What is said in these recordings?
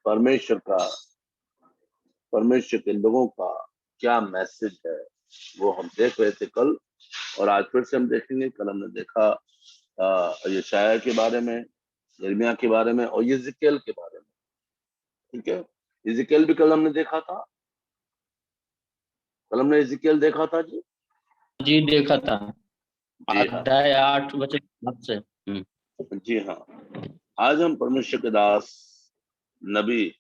परमेश्वर का, परमेश्वर के लोगों का क्या मैसेज है, वो हम देख रहे थे कल, और आज फिर से हम देखेंगे। कल हमने देखा यशायाह के बारे में, यिर्मयाह के बारे में और यिजकेल के बारे में। ठीक है, यिजकेल भी कल हमने देखा था, कल हमने यिजकेल देखा था जी। जी देखा था, जी हाँ, अध्याय 8 वचन से। जी हाँ। आज हम परमेश्वर के दास नबी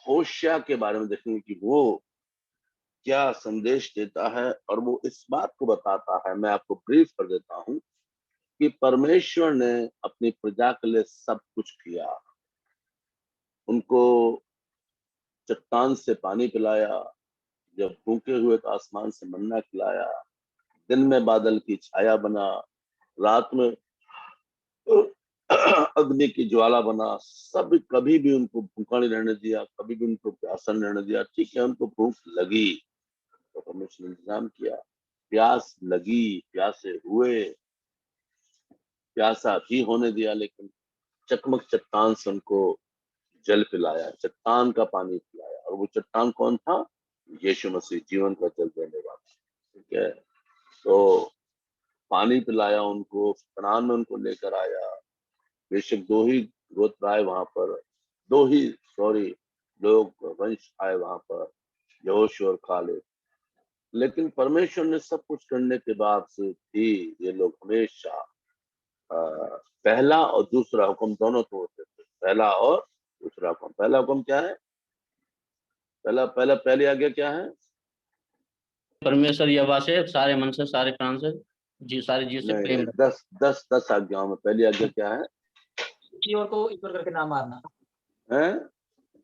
होशिया के बारे में देखेंगे कि वो क्या संदेश देता है, और वो इस बात को बताता है, मैं आपको ब्रीफ कर देता हूं, कि परमेश्वर ने अपनी प्रजा के लिए सब कुछ किया। उनको चट्टान से पानी पिलाया, जब भूखे हुए तो आसमान से मन्ना खिलाया, दिन में बादल की छाया बना, रात में अग्नि की ज्वाला बना। सब कभी भी उनको भूखा नहीं रहने दिया, कभी भी उनको प्यासा नहीं रहने दिया। ठीक है, उनको भूख लगी तो परमेश्वर ने इंतजाम किया, प्यास लगी, प्यासे हुए, प्यासा भी होने दिया, लेकिन चकमक चट्टान से उनको जल पिलाया, चट्टान का पानी पिलाया। और वो चट्टान कौन था? यीशु मसीह, जीवन का जल देने वाला। ठीक है, तो पानी पिलाया उनको, कनान में उनको लेकर आया। बेशक दो ही गोत्र आए वहां पर, दो ही लोग वंश आए वहां पर, यहोशू और कालेब। लेकिन परमेश्वर ने सब कुछ करने के बाद से भी ये लोग हमेशा पहला और दूसरा हुक्म दोनों तोड़ते थे। पहला और दूसरा हुक्म। पहला हुक्म क्या है? पहली आज्ञा क्या है? परमेश्वर यहोवा से सारे मन से, सारे प्राण से, जी सारे जीव से नहीं, प्रेम 10 आज्ञाओं में पहली आज्ञा क्या है? किसी और को ईश्वर करके ना मारना है?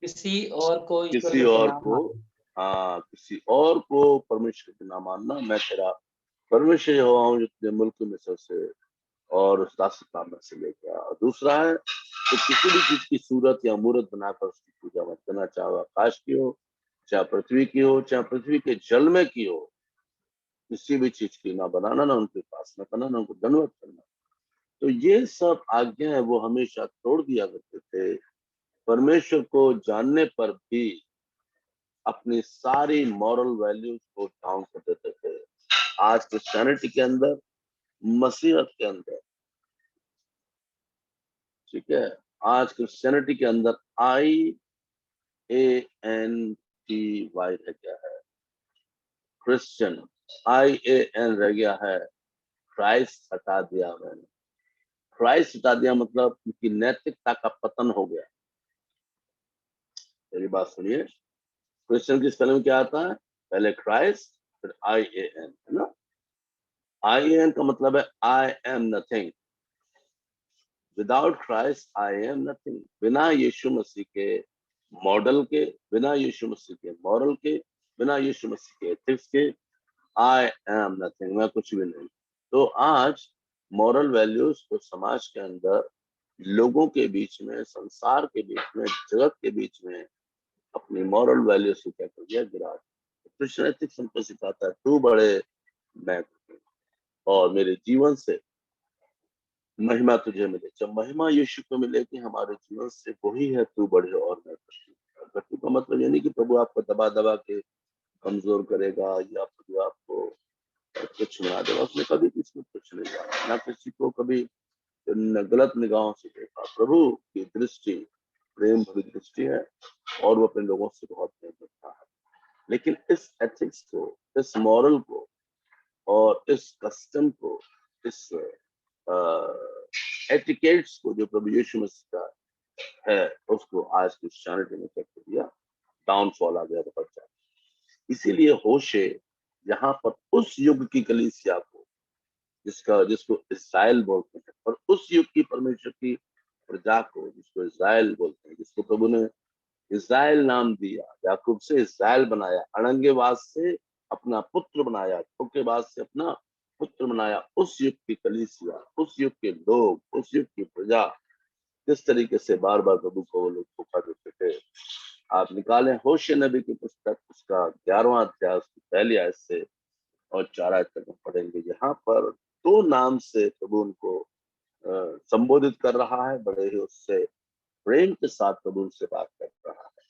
किसी और को ईश्वर किसी करके और ना को, मारना। हाँ, किसी और को परमेश्वर के ना मानना। मैं तेरा परमेश्वर यहोवा हूँ जो तुझे मुल्क मिस्र से और उस दासता में से लेकर आया। और दूसरा है कि किसी भी चीज की सूरत या मूर्त बनाकर उसकी पूजा मत करना, चाहे आकाश की हो, चाहे पृथ्वी की हो, चाहे पृथ्वी के जल में की हो। किसी भी चीज की ना बनाना, ना उनके पास ना करना, ना उनको दंडवत करना। तो ये सब आज्ञाएं वो हमेशा तोड़ दिया करते थे, परमेश्वर को जानने पर भी अपनी सारी मॉरल वैल्यूज को डाउन कर देते थे। आज क्रिश्चियनिटी के अंदर, मसीहत के अंदर, ठीक है, आज क्रिश्चियनिटी के अंदर IANTY रह गया है, क्रिश्चियन। IAN रह गया है, क्राइस्ट हटा दिया मैंने। क्राइस्ट हटा दिया मतलब उनकी नैतिकता का पतन हो गया। मेरी बात सुनिए, क्रिश्चियन की स्पेलिंग क्या आता है? पहले क्राइस्ट, फिर IAN, है ना? IAN का मतलब है I am nothing. Without Christ I am nothing. बिना यीशु मसीह के मॉडल के, बिना यीशु मसीह के मॉरल के, बिना यीशु मसीह के एथिक्स के, आई एम नथिंग, मैं कुछ भी नहीं। तो आज मॉरल वैल्यूज को समाज के अंदर, लोगों के बीच में, संसार के बीच में, जगत के बीच में अपनी मॉरल वैल्यूज को क्या कर दिया? गिरा। कृष्ण एथिक्स हमको सिखाता है, तू बढ़े मैं घटूं, और मेरे जीवन से महिमा तुझे मिले। जब महिमा यीशु को मिलेगी हमारे जीवन से, वही है तू बढ़े और मैं घटूं। घटूं का मतलब ये नहीं कि प्रभु आपको दबा दबा के कमजोर करेगा या प्रभु आपको कुछ बना देगा। उसने कभी किसी को कुछ नहीं कहा, ना किसी को कभी गलत निगाहों से देखा। प्रभु की दृष्टि प्रेम भरी दृष्टि है, और वो अपने लोगों से बहुत प्रेम करता है। लेकिन इस एथिक्स को, इस मॉरल को और इस कस्टम को, इस एटिकेट्स को जो प्रभु यीशु मसीह का है, उसको आज क्रिश्चियनिटी ने क्या कर दिया? डाउनफॉल आ गया बहुत ज्यादा। इसीलिए होशे यहाँ पर उस युग की कलीसिया को, जिसको इस्राएल बोलते हैं, और उस युग की परमेश्वर की प्रजा को जिसको इस्राएल बोलते हैं, जिसको प्रभु ने इस्राएल नाम दिया, याकूब से इस्राएल बनाया, अड़ंगेबाज से अपना पुत्र बनाया, धोखेबाज से अपना पुत्र बनाया। उस युग की कलीसिया, उस युग के लोग, उस युग की प्रजा किस तरीके से बार बार प्रभु को वो लोग धोखा देते थे। आप निकालें होशे नबी की पुस्तक, उसका 11वां अध्याय, उसकी पहली आयत से और 4 आयत तक हम पढ़ेंगे। यहाँ पर 2 नाम से प्रभु उनको संबोधित कर रहा है, बड़े ही उससे प्रेम के साथ प्रभु उनसे बात कर रहा है,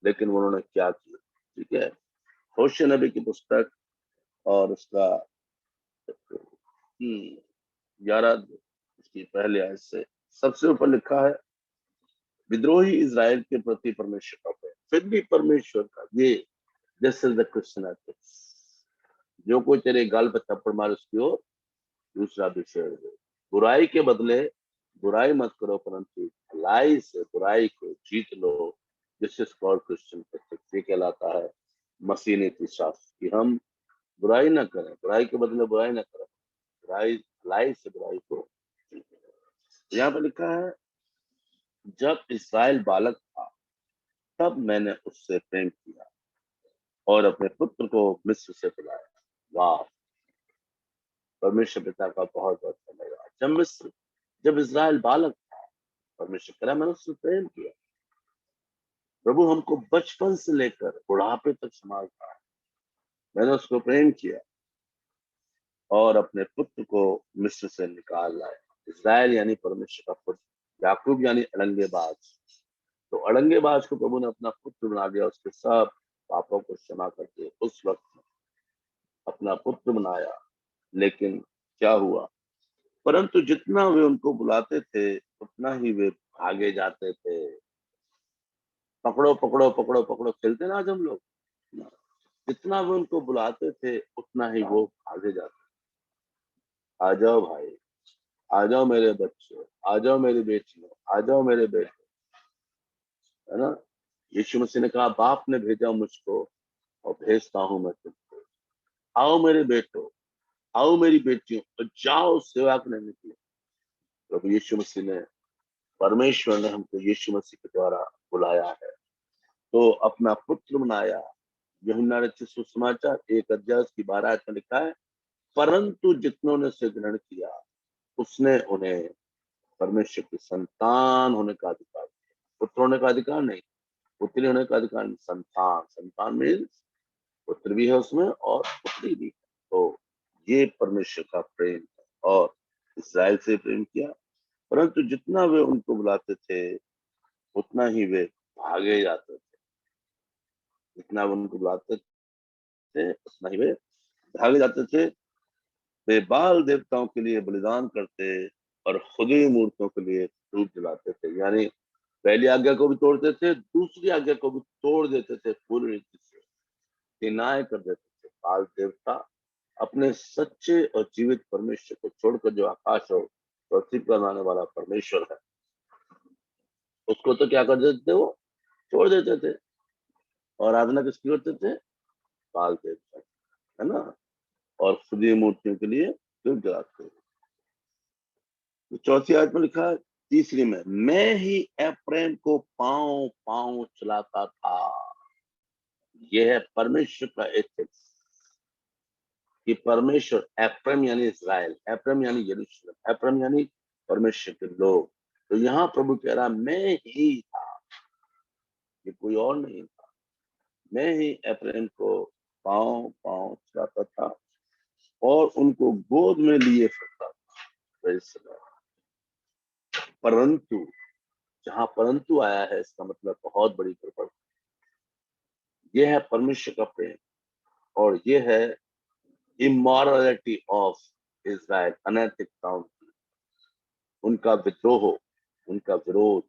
लेकिन उन्होंने क्या किया? ठीक है, होशे नबी की पुस्तक और उसका 11 उसकी पहले आयत से सबसे ऊपर लिखा है, विद्रोही इज़राइल के प्रति परमेश्वर का प्रेम। फिर भी परमेश्वर का ये, this is the Christian ethics, जो कोई तेरे गाल पर थप्पड़ मारे उसकी ओर दूसरा भी फेर दे। बुराई के बदले बुराई मत करो, परंतु भलाई से बुराई को जीत लो। This is called Christian ethics. ये कहलाता है मसीह नीति शास्त्र कि हम बुराई ना करें, बुराई के बदले बुराई ना करें, भलाई से बुराई को जीत लो। यहाँ पे लिखा है, जब इस्राएल बालक था तब मैंने उससे प्रेम किया और अपने पुत्र को मिस्र से बुलाया। वाह, परमेश्वर पिता का बहुत बहुत धन्यवाद। जब इस्राएल बालक था, परमेश्वर कह रहा मैंने उससे प्रेम किया। प्रभु हमको बचपन से लेकर बुढ़ापे तक संभालता है, मैंने उसको प्रेम किया और अपने पुत्र को मिस्र से निकाल लाया। इस्राएल यानी परमेश्वर का पुत्र, याकूब यानी अड़ंगेबाज। तो अड़ंगेबाज को प्रभु ने अपना पुत्र बना दिया, उसके सब पापों को क्षमा करके उस वक्त अपना पुत्र बनाया। लेकिन क्या हुआ? परंतु जितना वे उनको बुलाते थे उतना ही वे भागे जाते थे। पकड़ो पकड़ो पकड़ो पकड़ो खेलते ना आज हम लोग, जितना वे उनको बुलाते थे उतना ही वो भागे जाते। आ जाओ भाई, आ जाओ मेरे बच्चों, आ जाओ मेरी बेटियों, आ जाओ मेरे बेटे, है ना। यीशु मसीह ने कहा, बाप ने भेजा मुझको और भेजता हूं मैं तुमको। आओ मेरे बेटो, आओ मेरी बेटियों, और जाओ सेवा करने निकले। प्रभु यीशु मसीह ने, परमेश्वर ने हमको यीशु मसीह के द्वारा बुलाया है, तो अपना पुत्र बनाया। यूहन्ना रचित सुसमाचार 1 अध्याय की 12 आयत में लिखा है, परंतु जितनों ने उसे ग्रहण किया उसने उन्हें परमेश्वर की संतान होने का अधिकार दिया। पुत्र होने का अधिकार नहीं, पुत्री होने का अधिकार नहीं, संतान। संतान मीन्स पुत्र भी है उसमें और पुत्री भी है। तो ये परमेश्वर का प्रेम है। और इस्राएल से प्रेम किया, परंतु जितना वे उनको बुलाते थे उतना ही वे भागे जाते थे। जितना वे उनको बुलाते थे उतना ही वे भागे जाते थे। वे बाल देवताओं के लिए बलिदान करते और खुदी मूर्तियों के लिए धूप जलाते थे। यानी पहली आज्ञा को भी तोड़ते थे, दूसरी आज्ञा को भी तोड़ देते थे, पूरी रीति से डिनाय कर देते थे। बाल देवता अपने सच्चे और जीवित परमेश्वर को छोड़कर, जो आकाश और पृथ्वी पर आने वाला परमेश्वर है, उसको तो क्या कर देते थे, वो छोड़ देते थे। और आराधना किसकी करते थे? बाल देवता, है ना। और खुदी मूर्तियों के लिए धूप जलाते थे। तो चौथी आयत में लिखा है, तीसरी में, मैं ही एफ्रेम को पांव पांव चलाता था। यह है परमेश्वर का एथिक्स कि परमेश्वर, एफ्रेम यानी इस्राएल, एफ्रेम यानी यरूशलेम, एफ्रेम यानी परमेश्वर के लोग। तो यहाँ प्रभु कह रहा, मैं ही था, ये कोई और नहीं था। मैं ही एफ्रेम को पांव पांव चलाता था और उनको गोद में लिए फिरता था। परंतु, जहां परंतु आया है इसका मतलब बहुत बड़ी गड़बड़। यह है परमेश्वर का प्रेम और यह है इमोरलिटी ऑफ इज़राइल, अनैतिकताओं की, उनका विद्रोह, उनका विरोध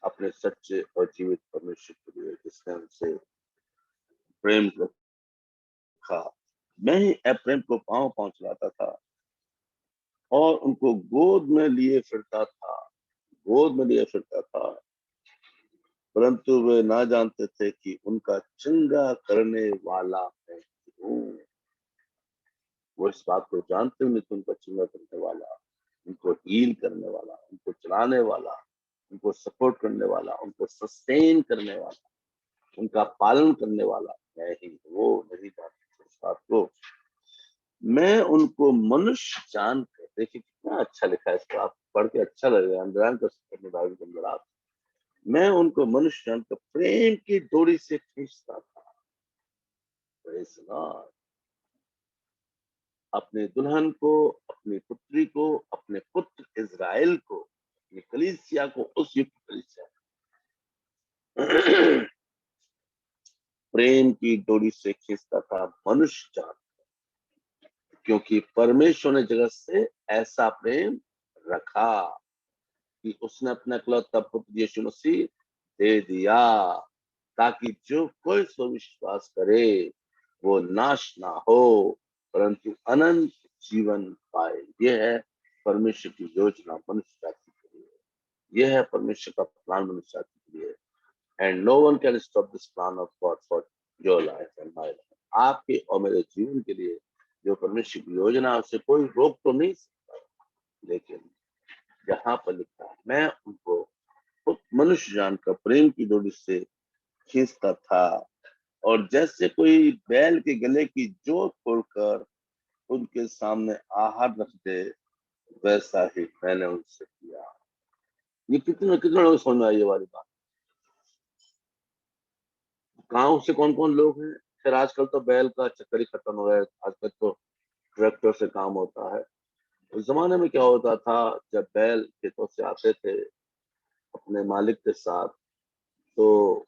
अपने सच्चे और जीवित परमेश्वर के लिए जिसने उनसे प्रेम रखा। मैं ही एफ्रेम को पांव पांव चलाता था और उनको गोद में लिए फिरता था, गोद में लिए फिरता था। परंतु वे ना जानते थे कि उनका चंगा करने वाला मैं हूँ। वो इस बात को जानते हुए तो उनका चंगा करने वाला, उनको हील करने वाला, उनको चलाने वाला, उनको सपोर्ट करने वाला, उनको सस्टेन करने वाला, उनका पालन करने वाला मैं ही। वो नहीं जानते इस बात को। मैं उनको मनुष्य जानकर, देखिए कितना अच्छा लिखा है इसको, आप पढ़ के अच्छा लगेगा, अंडरलाइन कर सकते हैं बाइबल के अंदर आप। मैं उनको मनुष्य जानकर प्रेम की डोरी से खींचता था। Praise the Lord। अपने दुल्हन को, अपनी पुत्री को, अपने पुत्र इज़राइल को, अपनी कलीसिया को, उस युग की कलीसिया प्रेम की डोरी से खींचता था मनुष्य जान, क्योंकि परमेश्वर ने जगत से ऐसा प्रेम रखा कि उसने अपना इकलौता पुत्र यीशु मसीह दे दिया, ताकि जो कोई सो विश्वास करे वो नाश ना हो परंतु अनंत जीवन पाए। यह है परमेश्वर की योजना मनुष्य जाति के लिए, यह है परमेश्वर का प्लान मनुष्य जाति के लिए। And no one can stop this plan of God for your life and my life. आपके और मेरे जीवन के लिए जो परमेश्वर की योजना है उसे कोई रोक तो नहीं सकता, लेकिन यहाँ पर लिखा है मैं उनको खुद मनुष्य जानकर प्रेम की डोरी से खींचता था, और जैसे कोई बैल के गले की जोत खोलकर उनके सामने आहार रख दे, वैसा ही मैंने उनसे किया। ये कितने कितने लोग समझ में आई ये वाली बात? गांव से कौन कौन लोग हैं? फिर आजकल तो बैल का चक्कर ही खत्म हो गया है, आजकल तो ट्रैक्टर से काम होता है। उस जमाने में क्या होता था, जब बैल खेतों से आते थे अपने मालिक के साथ, तो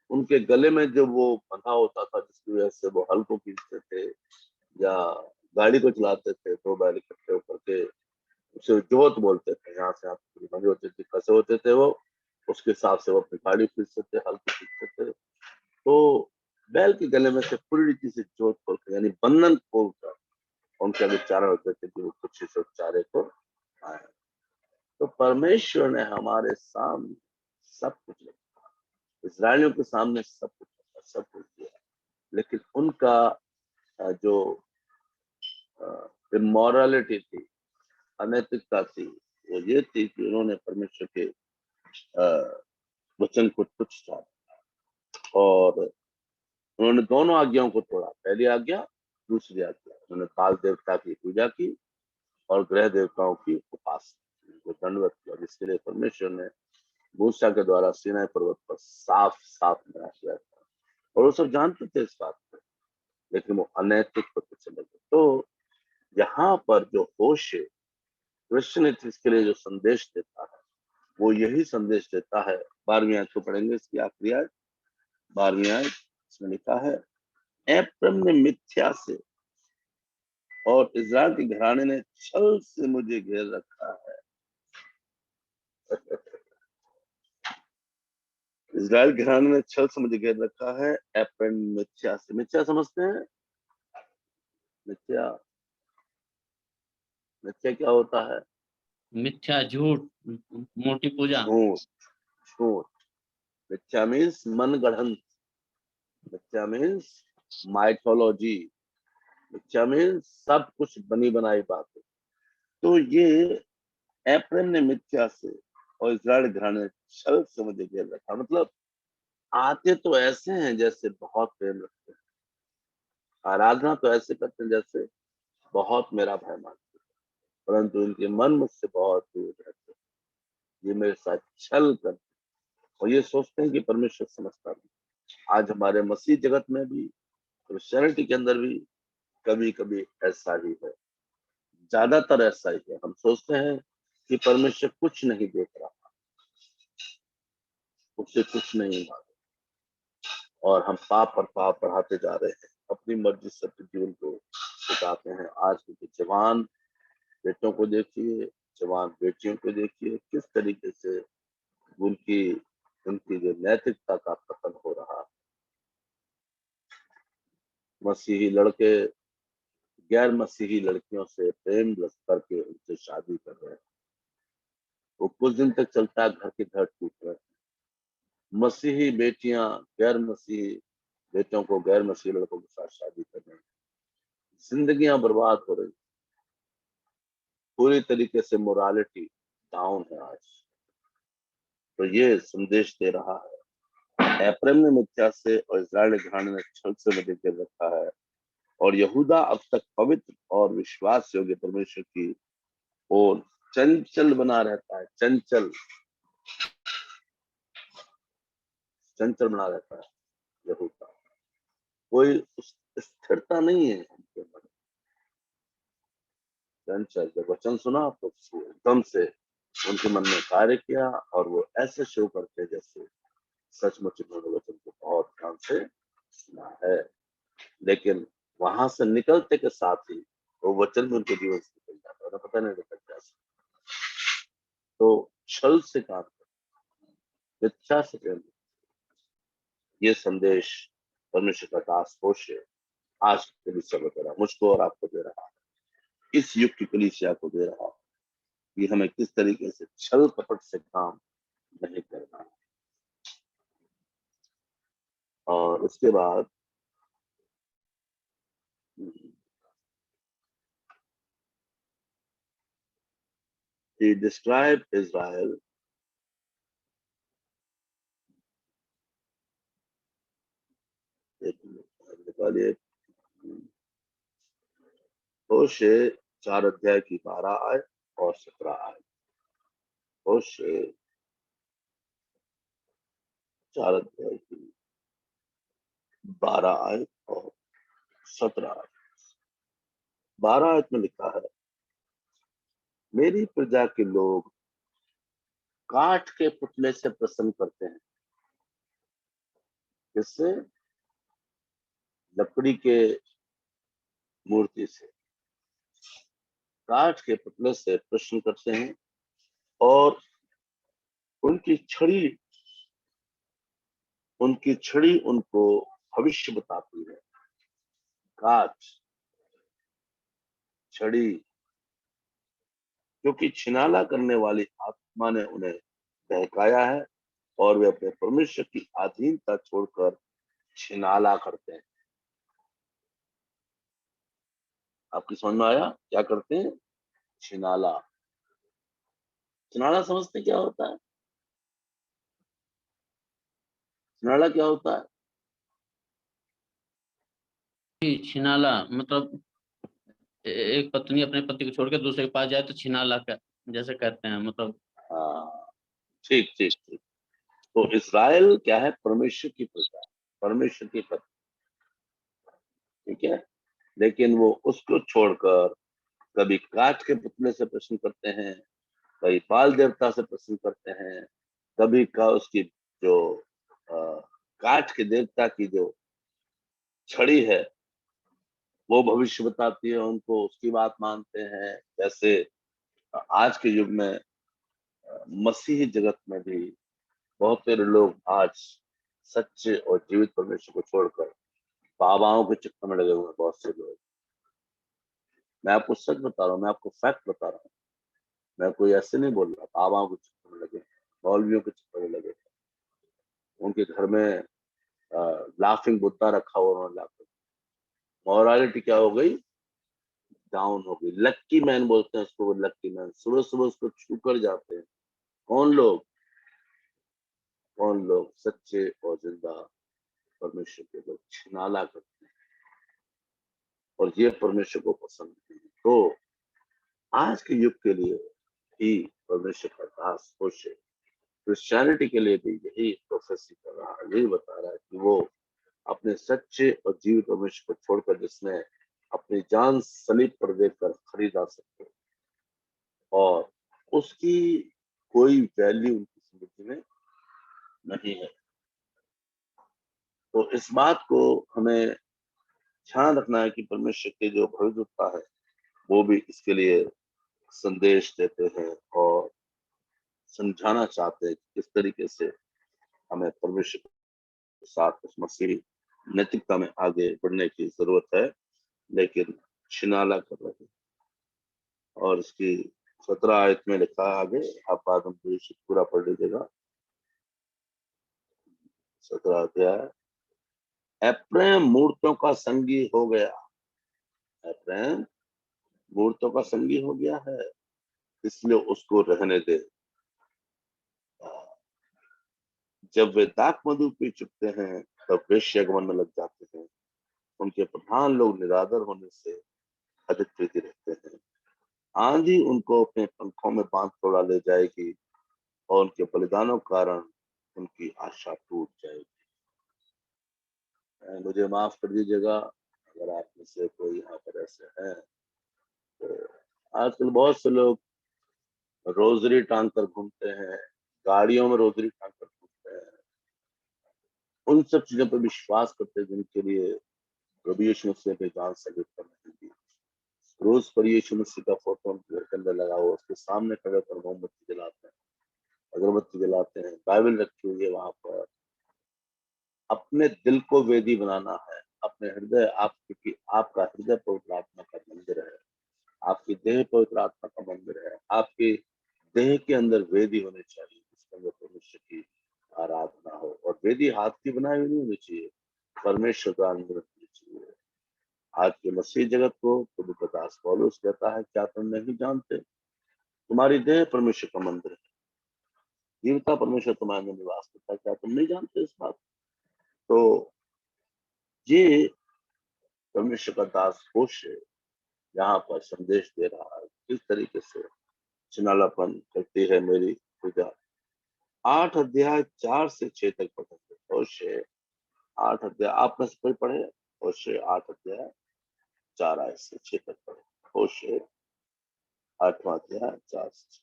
उनके गले में जो वो बंधा होता था जिसकी वजह से वो हल को खींचते थे या गाड़ी को चलाते थे, तो बैल इकट्ठे होकर के उसे जोत बोलते थे। यहाँ से आप बंधे होते थे, कसे होते थे वो, उसके हिसाब से वो अपनी गाड़ी खींचते थे, हल को खींचते थे। तो बैल के गले में से पूरी रीति से जोत खोलकर यानी बंधन खोलकर उनके आगे चारा होते थे कि वो कुछ इस चारे को आए। तो परमेश्वर ने हमारे सामने सब कुछ रखा, इस्राएलियों के सामने सब कुछ रखा, सब कुछ दिया, लेकिन उनका जो इमोरलिटी थी, अनैतिकता थी, वो ये थी कि उन्होंने परमेश्वर के वचन को तुच्छ जाना और उन्होंने दोनों आज्ञाओं को तोड़ा। पहली आज्ञा, दूसरी आज्ञा, उन्होंने काल देवता की पूजा की और ग्रह देवताओं की उपासना, को दंडवत किया, जिसके लिए परमेश्वर ने मूसा के द्वारा सीनाई पर्वत पर साफ साफ मना किया था। और वो सब जानते थे इस बात को, लेकिन वो अनैतिक होते चले गए। तो यहाँ पर जो होश है, क्रिश्चियन इसके लिए जो संदेश देता है वो यही संदेश देता है। 12वीं आयत को पढ़ेंगे, इसकी आखिरी आयत, 12वीं आयत, इसमें लिखा है एप्रम ने मिथ्या से और इज़राइल के घराने ने छल से मुझे घेर रखा है। इज़राइल के घराने ने छल से मुझे घेर रखा है। एप्रम मिथ्या से, मिथ्या समझते हैं? मिथ्या, मिथ्या क्या होता है? मिथ्या, झूठ, मोटी पूजा। झूठ, झूठ। मिथ्या मीन्स मनगढ़ंत, मिथ्या मीन्स माइथोलॉजी, मिथ्या मीन्स सब कुछ बनी बनाई बातें। तो ये एप्रैम ने मिथ्या से और इज़राइल घराने ने छल से मुझे घेर रखा, मतलब आते तो ऐसे हैं जैसे बहुत प्रेम रखते हैं, आराधना तो ऐसे करते हैं जैसे बहुत मेरा भय मानते हैं, परंतु इनके मन मुझसे बहुत दूर रहते हैं। ये मेरे साथ छल करते हैं और ये सोचते हैं कि परमेश्वर समझता नहीं। आज हमारे मसीह जगत में भी, क्रिश्चियनिटी के अंदर भी कभी कभी ऐसा ही है, ज्यादातर ऐसा ही है। हम सोचते हैं कि परमेश्वर कुछ नहीं देख रहा, उससे कुछ नहीं मालूम, और हम पाप पर पाप बढ़ाते जा रहे हैं, अपनी मर्जी से अपने जीवन को बिताते हैं। आज के जवान बेटों को देखिए, जवान बेटियों को देखिए, किस तरीके से उनकी उनकी जो नैतिकता का पतन हो रहा है। मसीही लड़के गैर मसीही लड़कियों से प्रेम करके उनसे शादी कर रहे हैं, वो कुछ दिन तक चलता है, घर के घर टूट रहे हैं। मसीही बेटियां गैर मसीही बेटों को, गैर मसीही लड़कों के साथ शादी कर रहे हैं, जिंदगियां बर्बाद हो रही, पूरी तरीके से मोरालिटी डाउन है आज। तो ये संदेश दे रहा है एप्रैम ने मिथ्या से और इज़राइल घराने ने छल से मुझे घेर रखा है, और यहूदा अब तक पवित्र और विश्वास योग्य परमेश्वर की ओर चंचल बना रहता है। चंचल, चंचल बना रहता है यहूदा, कोई स्थिरता नहीं है उनके मन में। चंचल, जब वचन सुना तो एकदम से उनके मन में कार्य किया, और वो ऐसे शो करते जैसे सचमुच इन्होंने वचन को बहुत ध्यान से सुना है, लेकिन वहां से निकलते के साथ ही वो वचन भी उनके जीवन से निकल जाता है, पता नहीं निकल कैसे। तो छल से काम करना, मिथ्या से प्रेम, ये संदेश परमेश्वर का दास होशे आज की कलीसिया को दे रहा, मुझको और आपको दे रहा, इस युग की कलीसिया को दे रहा कि हमें किस तरीके से छल कपट से काम नहीं करना। और उसके बाद he described Israel निकालिए होशे 4 अध्याय की 12 आयत और 17 आयत। होशे 4 अध्याय की 12 आयत और 17 आयत। 12 आयत में लिखा है, मेरी प्रजा के लोग काठ के पुतले से प्रसन्न करते हैं। किससे? लकड़ी के मूर्ति से, काठ के पुतले से प्रश्न करते हैं, और उनकी छड़ी उनको भविष्य बताती है। काठ, छड़ी, क्योंकि छिनाला करने वाली आत्मा ने उन्हें बहकाया है और वे अपने परमेश्वर की अधीनता छोड़कर छिनाला करते हैं। आपकी समझ में आया क्या करते हैं? छिनाला। छिनाला समझते क्या होता है? छिनाला क्या होता है? छिनाला मतलब एक पत्नी अपने पति को छोड़ के दूसरे के पास जाए तो छिनाला का जैसे कहते हैं, मतलब। हाँ, ठीक ठीक ठीक। तो इस्राएल क्या है? परमेश्वर की प्रजा, परमेश्वर की पत्नी, ठीक है। लेकिन वो उसको छोड़कर कभी काठ के पुतले से प्रश्न करते हैं, कभी बाल देवता से प्रश्न करते हैं, कभी का उसकी जो काठ के देवता की जो छड़ी है वो भविष्य बताती है उनको, उसकी बात मानते हैं। जैसे आज के युग में मसीही जगत में भी बहुत सारे लोग आज सच्चे और जीवित परमेश्वर को छोड़कर बाबाओं के चक्कर में लगे हुए हैं। बहुत से लोग, मैं आपको सच बता रहा हूँ, मैं आपको फैक्ट बता रहा हूँ, मैं कोई ऐसे नहीं बोल रहा। बाबाओं के चक्कर में लगे, मौलवियों के चक्कर में लगे, उनके घर में लाफिंग बुद्धा रखा हुआ, उन्होंने लाकर मॉरालिटी क्या हो गई? डाउन हो गई। लक्की मैन बोलते हैं उसको, वो लक्की मैन सुबह सुबह उसको छू कर जाते हैं। कौन लोग? कौन लोग? सच्चे और जिंदा परमेश्वर के लोग छिनाला करते हैं, और ये परमेश्वर को पसंद नहीं। तो आज के युग के लिए ही परमेश्वर का दास होशे क्रिश्चियनिटी के लिए भी यही प्रोफेसी कर रहा है, यही बता रहा है कि वो अपने सच्चे और जीवित परमेश्वर को छोड़कर, जिसने अपनी जान सलीब पर देकर खरीदा सकते, और उसकी कोई वैल्यू उनकी जिंदगी में नहीं है। तो इस बात को हमें ध्यान रखना है कि परमेश्वर के जो भविष्यवक्ता है वो भी इसके लिए संदेश देते हैं और समझाना चाहते हैं कि किस तरीके से हमें परमेश्वर के साथ उस मसीही नैतिकता में आगे बढ़ने की जरूरत है, लेकिन छिनाला कर रहे हैं। और इसकी 17 आयत में लिखा है आगे, आप बाद में पूरा पढ़ लीजिएगा। 17 अध्याय, एप्रैम मूर्तों का संगी हो गया, एप्रैम मूर्तों का संगी हो गया है, इसलिए उसको रहने दे। जब वे दाख मधु पी चुकते हैं तब वेश्यागमन में लग जाते हैं। उनके प्रधान लोग निरादर होने से अधिक प्रीति रखते हैं। आंधी उनको अपने पंखों में बांध तोड़ा ले जाएगी और उनके बलिदानों के कारण उनकी आशा टूट जाएगी। मुझे माफ कर दीजिएगा अगर आप में से कोई यहाँ पर ऐसे हैं। तो आजकल बहुत से लोग रोजरी टांग कर घूमते हैं, गाड़ियों में रोजरी टांग कर घूमते हैं, उन सब चीजों पर विश्वास करते हैं जिनके लिए प्रभु यीशु मसीह ने जान सलिब पर नहीं दी। रोज पर यीशु मसीह का फोटो हम घर के अंदर लगा हुआ, उसके सामने खड़े कर मोमबत्ती जलाते हैं, अगरबत्ती जलाते हैं, बाइबल रखी हुई है वहां पर। अपने दिल को वेदी बनाना है, अपने हृदय, आप, क्योंकि आपका हृदय पवित्र आत्मा का मंदिर है, आपकी देह पवित्र आत्मा का मंदिर है। आपकी देह के अंदर वेदी होनी चाहिए जिसके अंदर परमेश्वर की आराधना हो, और वेदी हाथ की बनाई हुई नहीं होनी चाहिए, परमेश्वर का अंदर होनी चाहिए। आज के मसीह जगत को प्रभु का दास पौलुस कहता है, क्या तुम नहीं जानते तुम्हारी देह परमेश्वर का मंदिर है, जीवता परमेश्वर तुम्हारे अंदर निवास करता है, क्या तुम नहीं जानते इस बात? तो ये परमेश्वर का दास होशे यहाँ पर संदेश दे रहा है किस तरीके से छिनालापन करती है मेरी पूजा। 8 अध्याय 4 से 6 तक पढ़ेंगे। होशे 8 अध्याय, आप में से कोई पढ़े? होशे 8 अध्याय 4 आयत से 6 तक पढ़े। होशे 8वां अध्याय 4 से 6।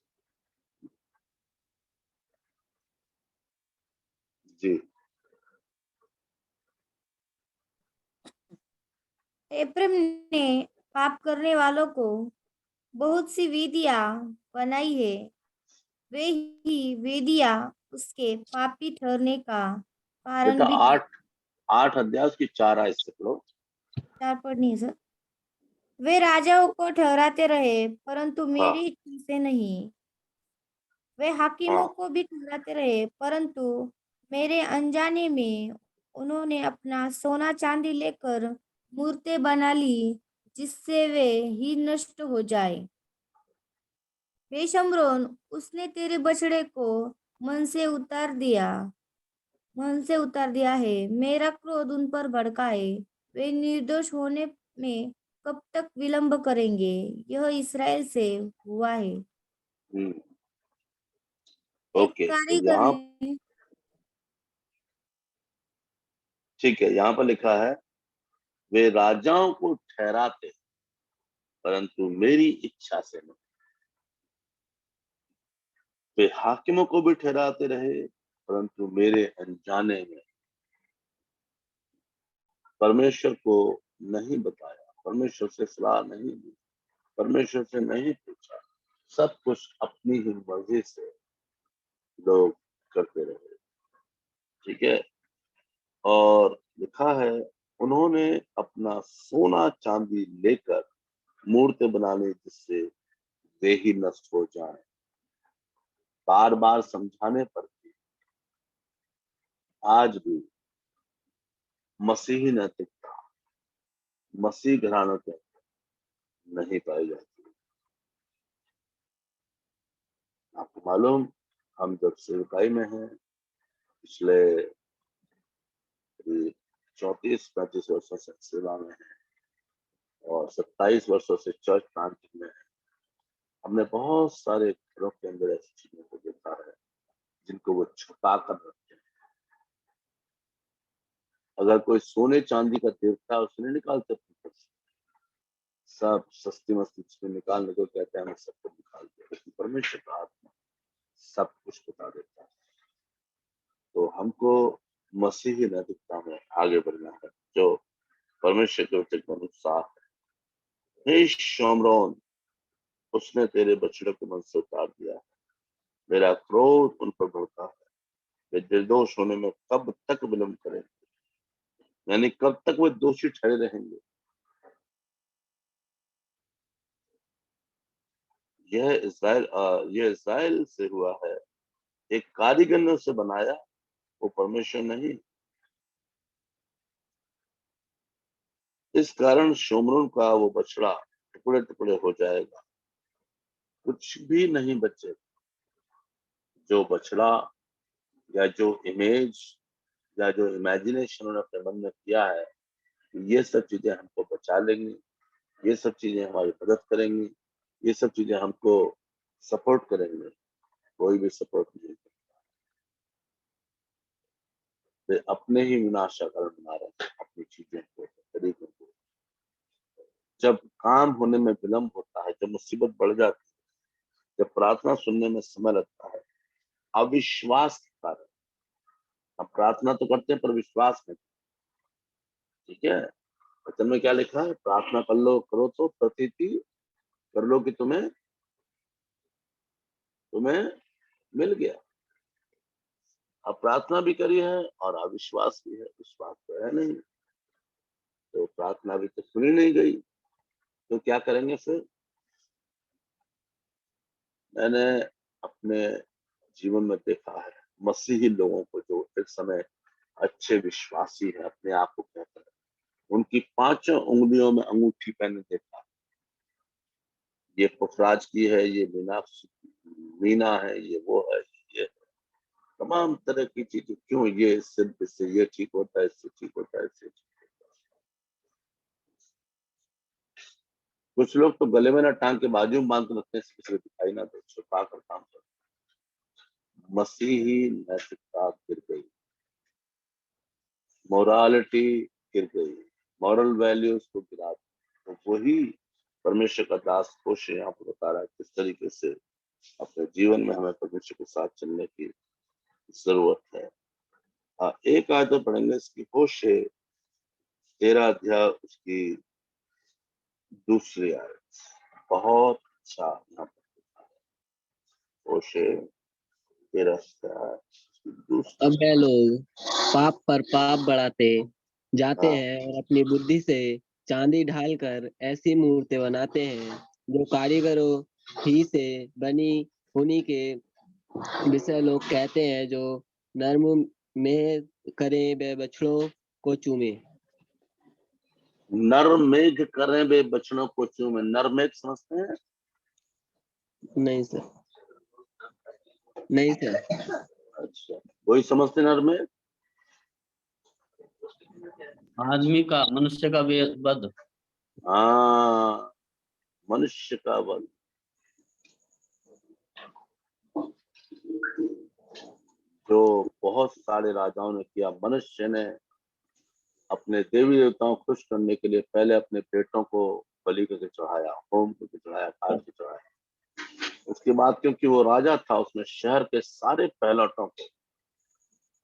जी। एप्रैम ने पाप करने वालों को बहुत सी वेदियां बनाई है, वे ही वेदियां उसके पापी ठहरने का कारण बेटा भी 8 अध्याय की 4 आयत से पढ़ो। 4 पढ़नी है सर। वे राजाओं को ठहराते रहे परंतु हाँ मेरी इच्छा से नहीं, वे हाकिमों हाँ। को भी ठहराते रहे परंतु मेरे अनजाने में उन्होंने अपना सोना चांदी लेकर मूर्तें बना ली जिससे वे ही नष्ट हो जाए। हे शमरोन, उसने तेरे बछड़े को मन से उतार दिया है। मेरा क्रोध उन पर भड़का है, वे निर्दोष होने में कब तक विलंब करेंगे? यह इस्राएल से हुआ है। हम्म, एक ओके। तो कारीगर यहाँ ने ठीक है, यहाँ पर लिखा है वे राजाओं को ठहराते परंतु मेरी इच्छा से नहीं, वे हाकिमों को भी ठहराते रहे परंतु मेरे अनजाने में। परमेश्वर को नहीं बताया, परमेश्वर से सलाह नहीं ली, परमेश्वर से नहीं पूछा, सब कुछ अपनी ही मर्जी से लोग करते रहे। ठीक है। और लिखा है उन्होंने अपना सोना चांदी लेकर मूर्तें बना ली जिससे वे ही नष्ट हो जाएं। बार बार समझाने पर भी आज भी मसीही नैतिकता मसीह घरानों के अंदर नहीं पाई जाती। आपको मालूम, हम जब सेवकाई में हैं, पिछले 34-35 वर्षों से सेवा में हैं और 27 वर्षों से चर्च प्लांटिंग में हैं, हमने बहुत सारे घरों के अंदर ऐसी चीजों को देखा है जिनको वो छुपा कर रखते हैं। अगर कोई सोने चांदी का देवता उसे नहीं निकालते अपने घर से, सब सस्ती मस्ती चीजें निकालने को कहते हैं, हमें सब कुछ निकाल दिया, लेकिन परमेश्वर का आत्मा सब कुछ बता देता है। तो हमको मसीही नैतिकता में आगे बढ़ना है जो परमेश्वर के वचन के अनुसार है। हे शोमरोन, उसने तेरे बछड़े को मन से उतार दिया है, मेरा क्रोध उन पर भड़का है, वे निर्दोष होने में कब तक विलंब करेंगे, यानी कब तक वे दोषी ठहरे रहेंगे। यह इस्राएल से हुआ है, एक कारीगर ने उसे बनाया, वो परमेश्वर नहीं। इस कारण शोमरोन का वो बछड़ा टुकड़े टुकड़े हो जाएगा, कुछ भी नहीं बचे। जो बछड़ा या जो इमेज या जो इमेजिनेशन उन्होंने अपने मन में किया है, ये सब चीजें हमको बचा लेंगी, ये सब चीजें हमारी मदद करेंगी, ये सब चीजें हमको सपोर्ट करेंगे, कोई भी सपोर्ट नहीं करेगा। वे अपने ही विनाश का कारण बना रहे हैं अपनी चीजों को, तरीकों को। जब काम होने में विलंब होता है, जब मुसीबत बढ़ जाती है, जब प्रार्थना सुनने में समय लगता है, अविश्वास के कारण हम प्रार्थना तो करते हैं पर विश्वास नहीं। ठीक है, वचन में क्या लिखा है? प्रार्थना करो तो प्रतीति कर लो कि तुम्हें मिल गया। अब प्रार्थना भी करी है और अविश्वास भी है, विश्वास तो है नहीं, तो प्रार्थना भी तो सुनी नहीं गई, तो क्या करेंगे फिर? मैंने अपने जीवन में देखा है मसीही लोगों को जो एक समय अच्छे विश्वासी है, अपने आप को कहते हैं, उनकी 5 उंगलियों में अंगूठी पहने देखा। ये पुखराज की है, ये मीना है, ये वो है, ये तमाम तरह की चीजें। क्यों? ये इससे ये ठीक होता है, इससे ठीक होता है, इससे ठीक होता है। कुछ लोग तो गले में ना टांग के बाजू में बांध के रखते हैं, किसी को दिखाई ना दे, छुपा कर काम करते। मसीही नैतिकता गिर गई, मोरालिटी गिर गई, मॉरल वैल्यूज को गिरा दिया। तो वही परमेश्वर का दास होशे यहाँ पर बता रहा है किस तरीके से अपने जीवन में हमें परमेश्वर के साथ चलने की जरूरत है। एक आयत तो पढ़ेंगे इसकी, होशे 13 अध्याय उसकी 2 आयत, बहुत अच्छा यहाँ पर लिखा है। होशे 13 अध्याय उसकी 2। अब वे लोग पाप पर पाप बढ़ाते जाते हैं और अपनी बुद्धि से चांदी ढालकर ऐसी मूर्तें बनाते हैं जो कारीगरों ही से बनी उन्हीं के विषय लोग कहते हैं, जो नर्म में करें वे बछड़ों को चूमे। नर मेघ करें वे बछड़ों को चूमे। नर मेघ समझते हैं? नहीं सर, नहीं सर। अच्छा, वही समझते नर मेघ? आदमी का, मनुष्य का वध। हाँ, मनुष्य का वध। जो बहुत सारे राजाओं ने किया। मनुष्य ने अपने देवी देवताओं को खुश करने के लिए पहले अपने बेटों को बलि करके चढ़ाया, होम करके चढ़ाया, काट के चढ़ाया। उसके बाद क्योंकि वो राजा था, उसने शहर के सारे पहलौठों को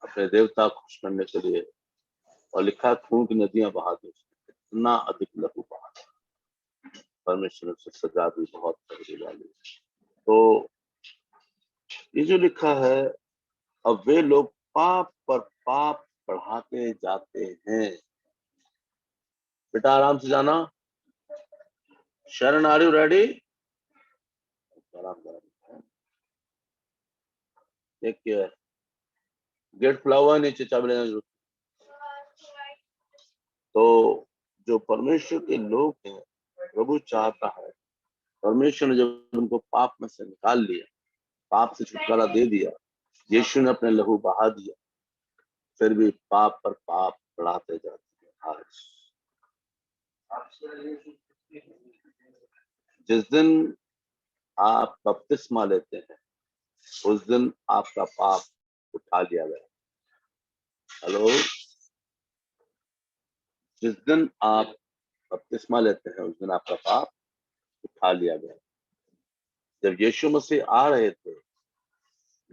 अपने देवता को खुश करने के लिए, और लिखा खून की नदियां बहा दी, इतना अधिक लहू बहा। परमेश्वर ने उससे सजा दी बहुत तगड़ी वाली। तो ये जो लिखा है, अब वे लोग पाप पर पाप बढ़ाते जाते हैं। बेटा आराम से जाना। Sharan, are you ready? Take care. Gate खुला हुआ है, नीचे चाबी लेना जरूर। तो जो परमेश्वर के लोग हैं, प्रभु चाहता है, परमेश्वर ने जब उनको पाप में से निकाल लिया, पाप से छुटकारा दे दिया, यीशु ने अपने लहू बहा दिया, फिर भी पाप पर पाप बढ़ाते जाते हैं। आज जिस दिन आप बपतिस्मा लेते हैं, उस दिन आपका पाप उठा लिया गया। हेलो, जिस दिन आप बपतिस्मा लेते हैं, उस दिन आपका पाप उठा लिया गया। जब यीशु मसीह आ रहे थे,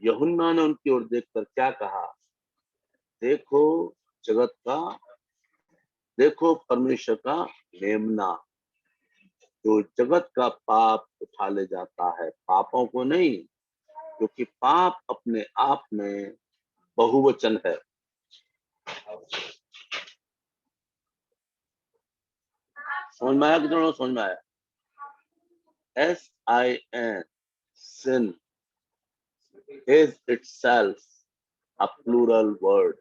यूहन्ना ने उनकी ओर देखकर क्या कहा? देखो जगत का, देखो परमेश्वर का मेमना, जो जगत का पाप उठा ले जाता है, पापों को नहीं, क्योंकि पाप अपने आप में बहुवचन है। समझ में आया? कितना समझ में आया? SIN, sin is itself a plural word.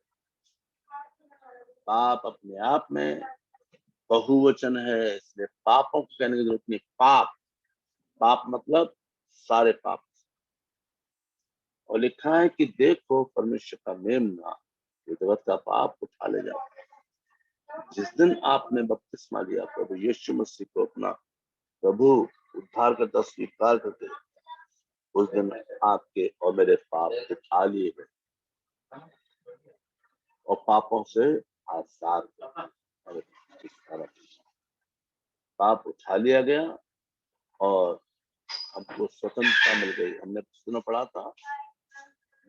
पाप अपने आप में बहुवचन है, इसलिए पापों को कहने की जरूरत नहीं। पाप, पाप मतलब सारे पाप। और लिखा है कि देखो परमेश्वर का मेमना, जो जगत का पाप उठा ले जाता है। जिस दिन आपने बपतिस्मा लिया, प्रभु यीशु मसीह को अपना प्रभु उद्धार करता स्वीकार करते, उस दिन आपके और मेरे पाप उठा लिए गए और पापों से आजाद। पाप उठा लिया गया और हमको स्वतंत्रता मिल गई। हमने पुस्तक में पढ़ा था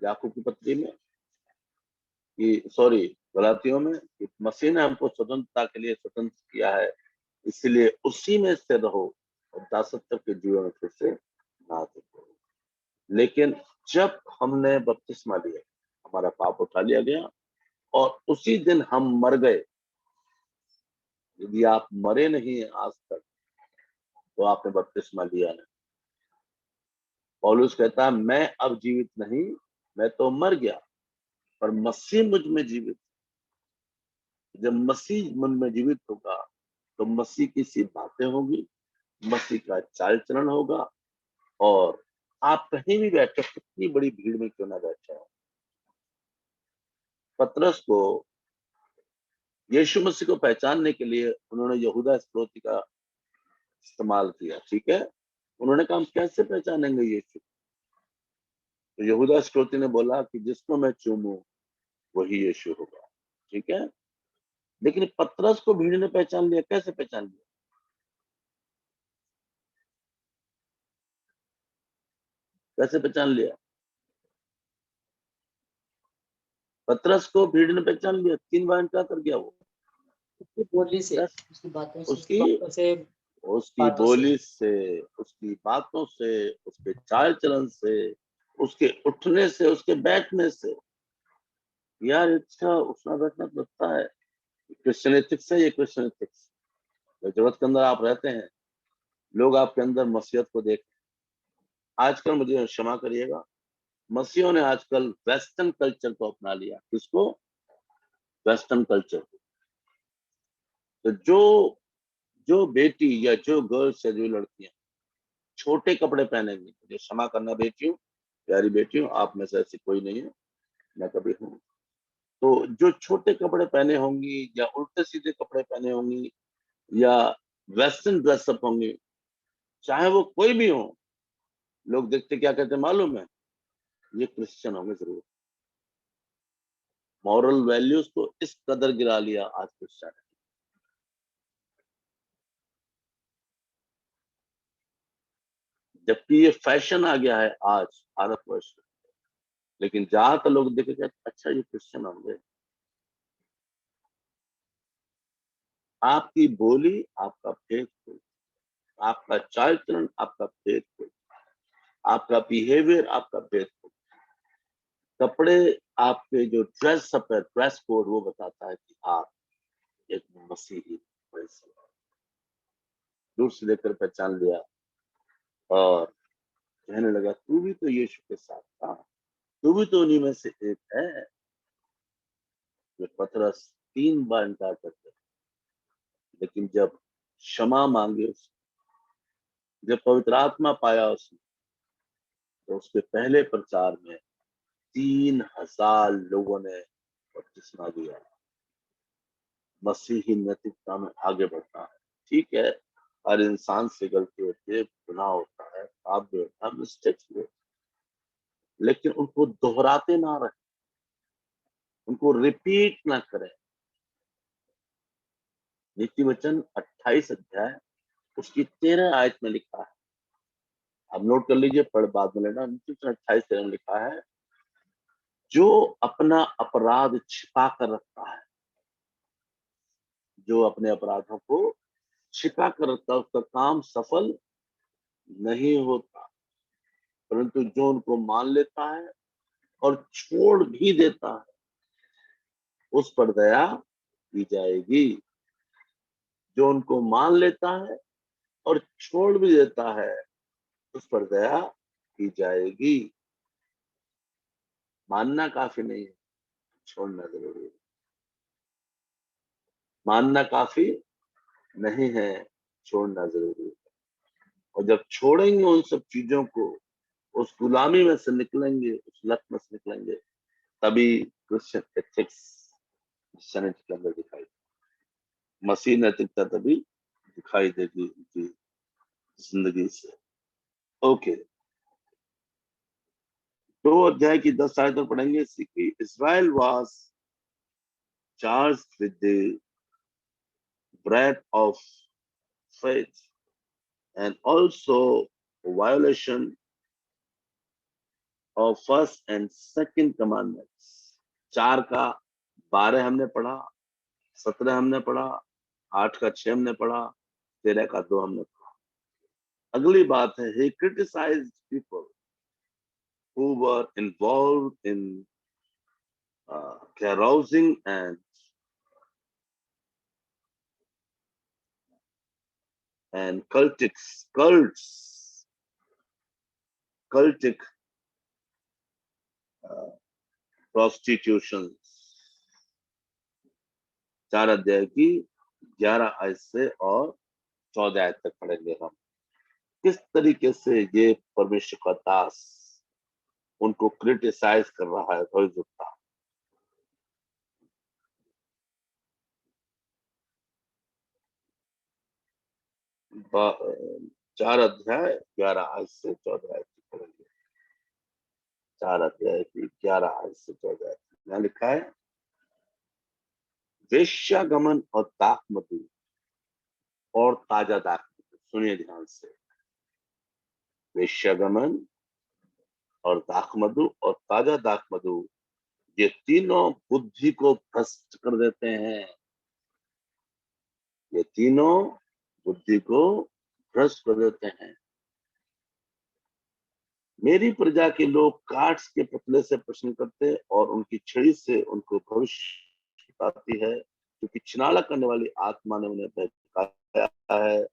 याकूब की पत्री में कि सॉरी गलातियों में कि मसीह ने हमको स्वतंत्रता के लिए स्वतंत्र किया है, इसलिए उसी में से रहो और दासत्व के जीवन में फिर से ना देखो। लेकिन जब हमने बपतिस्मा लिया, हमारा पाप उठा लिया गया और उसी दिन हम मर गए। यदि आप मरे नहीं आज तक तो आपने बपतिस्मा लिया नहीं। पौलुस कहता है मैं अब जीवित नहीं, मैं तो मर गया, पर मसीह मुझ में जीवित। जब मसीह मन में जीवित होगा तो मसीह की सी बातें होगी, मसीह का चाल चलन होगा, और आप कहीं भी बैठे, कितनी बड़ी भीड़ में क्यों ना बैठे हो। पतरस को यीशु मसीह को पहचानने के लिए उन्होंने यहूदा इस्करियोती का इस्तेमाल किया, ठीक है। उन्होंने कहा हम कैसे पहचानेंगे यीशु? तो यहूदा इस्करियोती ने बोला कि जिसको मैं चूमूं वही यीशु होगा, ठीक है। लेकिन पतरस को भीड़ ने पहचान लिया। कैसे पहचान लिया? कैसे पहचान लिया? पतरस को भीड़ ने पहचान लिया। 3 बार क्या कर गया वो? उसकी बोली से, बस उसकी बातों से, उसकी उसकी बातों बोली से, उसकी बातों से, उसके चाल चलन से, उसके उठने से, उसके बैठने से। यार इसका उठना बैठना तो लगता है क्रिश्चियन एथिक्स है। ये क्रिश्चियन एथिक्स जरूरत के अंदर आप रहते हैं, लोग आपके अंदर मसीहत को देख। आजकल मुझे क्षमा करिएगा, मसीहों ने आजकल वेस्टर्न कल्चर को अपना लिया। किसको? Western culture. तो जो जो बेटी या जो गर्ल्स है, जो लड़कियां छोटे कपड़े पहनेंगी, मुझे क्षमा करना बेटियों, प्यारी बेटियों, आप में से ऐसी कोई नहीं है, मैं कभी हूँ। तो जो छोटे कपड़े पहने होंगी या उल्टे सीधे कपड़े पहने होंगी या वेस्टर्न ड्रेसअप होंगी, चाहे वो कोई भी हो, लोग देखते क्या कहते हैं मालूम है? ये क्रिश्चियन होंगे जरूर। मॉरल वैल्यूज को इस कदर गिरा लिया आज क्रिश्चियन। जबकि ये फैशन आ गया है आज भारतवर्ष में, लेकिन ज्यादातर लोग देखेंगे अच्छा ये क्रिश्चियन होंगे। आपकी बोली आपका फेथ, आपका चाल चलन आपका फेथ, आपका बिहेवियर आपका फेथ। कपड़े आपके जो ड्रेस अप है, ड्रेस कोड, वो बताता है कि आप एक मसीही। दूर से देखकर पहचान लिया और कहने लगा तू भी तो यीशु के साथ था, तू भी तो उन्हीं में से एक है। जो पतरस 3 बार इनकार करते, लेकिन जब क्षमा मांगे उसने, जब पवित्र आत्मा पाया उसने, तो उसके पहले प्रचार में 3000 लोगों ने बपतिस्मा लिया। मसीही नैतिकता में आगे बढ़ना है, ठीक है। हर इंसान से गलती होती है, गुनाह होता है, पाप भी होता है, मिस्टेक्स भी होती है, लेकिन उनको दोहराते ना रहे, उनको रिपीट ना करें। नीति वचन 28 अध्याय उसकी 13 आयत में लिखा है, आप नोट कर लीजिए, पढ़ बाद में लेना। नीति वचन 28 में लिखा है, जो अपना अपराध छिपा कर रखता है, जो अपने अपराधों को छिपा कर रखता है, उसका काम सफल नहीं होता। परंतु जो उनको मान लेता है और छोड़ भी देता है, उस पर दया की जाएगी। जो उनको मान लेता है और छोड़ भी देता है, उस पर दया की जाएगी। मानना काफी नहीं है, छोड़ना जरूरी है। मानना काफी नहीं है, छोड़ना जरूरी है। और जब छोड़ेंगे उन सब चीजों को, उस गुलामी में से निकलेंगे, उस लत में से निकलेंगे, तभी क्रिश्चियन एथिक्स क्रिश्चियनिटी के अंदर दिखाई, मसीह नैतिकता तभी दिखाई देगी उनकी जिंदगी से। ओके, 2 अध्याय की 10 आयत पढ़ेंगे। Israel was charged with the breadth of faith and also violation of first and second commandments। 4 का 12 हमने पढ़ा, 17 हमने पढ़ा, 8 का 6 हमने पढ़ा, 13 का 2 हमने पढ़ा। अगली बात है, he criticized people who were involved in carousing and cultic prostitutions। 4 अध्याय की 11 आयत से और 14 आयत तक पढ़ेंगे हम। किस तरीके से ये परमेश्वर का दास उनको क्रिटिसाइज कर रहा है भविष्यवक्ता। 4 अध्याय 11 आयत से 14 आयत तक पढ़ेंगे। 4 अध्याय की 11 आयत से 14 आयत। यहाँ लिखा है, वेश्यागमन और दाखमधु और ताजा दाखमधु। सुनिए ध्यान से, वेश्यागमन और दाखमधु और ताजा दाखमधु, ये तीनों बुद्धि को भ्रष्ट कर देते हैं। ये तीनों बुद्धि को भ्रष्ट कर देते हैं। मेरी प्रजा के लोग काठ के पुतले से प्रश्न करते और उनकी छड़ी से उनको भविष्य बताती है, क्योंकि छिनाला करने वाली आत्मा ने उन्हें बहकाया है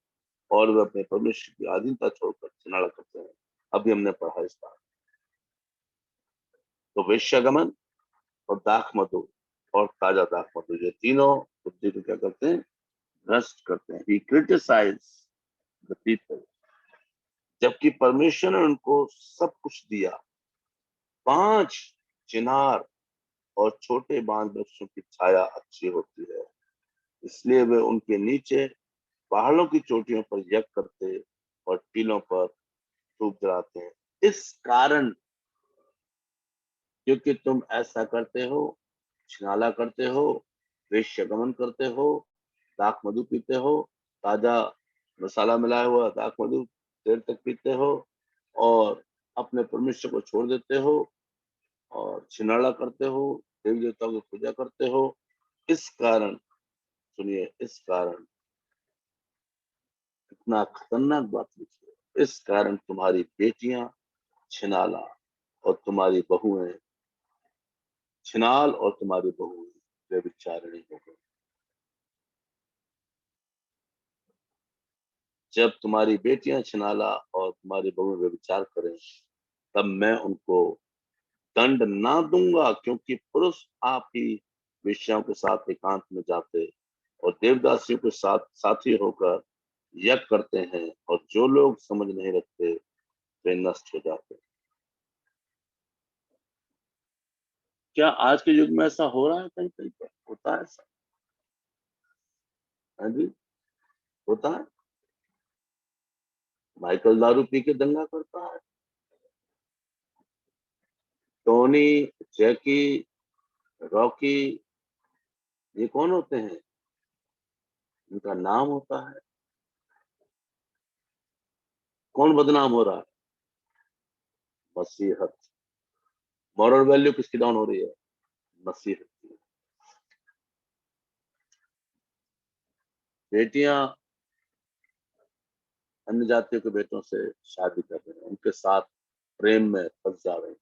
और वे अपने परमेश्वर की अधीनता छोड़कर छिनाला करते हैं। अभी हमने पढ़ा इस बात। तो वेश्यागमन और दाखमधु और ताजा दाखमधु, ये तीनों बुद्धि को क्या करते हैं? भ्रष्ट करते हैं। He criticized the people। जबकि परमेश्वर ने उनको सब कुछ दिया। 5 चिनार और छोटे बांज वृक्षों की छाया अच्छी होती है, इसलिए वे उनके नीचे पहाड़ों की चोटियों पर यज्ञ करते और टीलों पर धूप जलाते हैं। इस कारण, क्योंकि तुम ऐसा करते हो, छिनाला करते हो, वेश्यागमन करते हो, दाखमधु पीते हो, ताजा मसाला मिलाया हुआ दाखमधु देर तक पीते हो और अपने परमेश्वर को छोड़ देते हो और छिनाला करते हो, देवी देवताओं की पूजा करते हो। इस कारण, सुनिए, इस कारण, इतना खतरनाक बात लिखी है, इस कारण तुम्हारी बेटियां छिनाला और तुम्हारी बहुएं छिनाल और तुम्हारी बहुएं व्यभिचारिणी हो गई। जब तुम्हारी बेटियां छिनाला और तुम्हारी बहुएं व्यभिचार करें, तब मैं उनको दंड ना दूंगा, क्योंकि पुरुष आप ही वेश्याओं के साथ एकांत में जाते और देवदासियों के साथ साथी होकर यज्ञ करते हैं, और जो लोग समझ नहीं रखते वे नष्ट हो जाते हैं। क्या आज के युग में ऐसा हो रहा है? कहीं कहीं पर होता है ऐसा? हाँ जी, होता है। माइकल दारू पी के दंगा करता है। टोनी, जैकी, रॉकी, ये कौन होते हैं? इनका नाम होता है। कौन बदनाम हो रहा है? मसीहत। मॉरल वैल्यू किसकी डाउन हो रही है? मसीहत की। बेटियां अन्य जातियों के बेटों से शादी कर रहे हैं, उनके साथ प्रेम में फंस जा रहे हैं,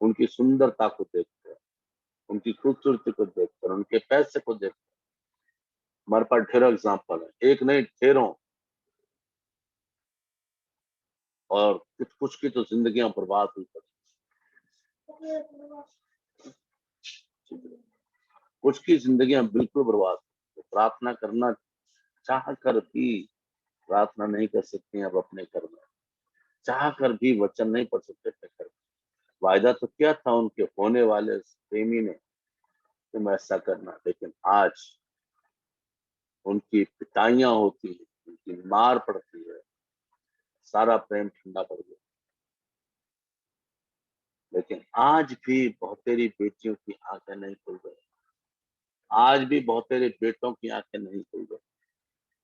उनकी सुंदरता को देखकर, उनकी खूबसूरती को देखकर, उनके पैसे को देखकर। हमारे पास ढेरों एग्जाम्पल है, एक नहीं ढेरों। और कुछ की तो जिंदगियां बर्बाद हुई पड़ी, कुछ की जिंदगियां बिल्कुल बर्बाद। तो प्रार्थना करना चाह कर भी प्रार्थना नहीं कर सकती अब अपने घर में, चाह कर भी वचन नहीं पढ़ सकते अपने घर में। वायदा तो क्या था उनके होने वाले प्रेमी ने, तुम ऐसा करना, लेकिन आज उनकी पिटाइयां होती है, उनकी मार पड़ती है, सारा प्रेम ठंडा पड़ गया। लेकिन आज भी बहुतेरी बेटियों की आंखें नहीं खुल गई, आज भी बहुतेरे बेटों की आंखें नहीं खुल गई।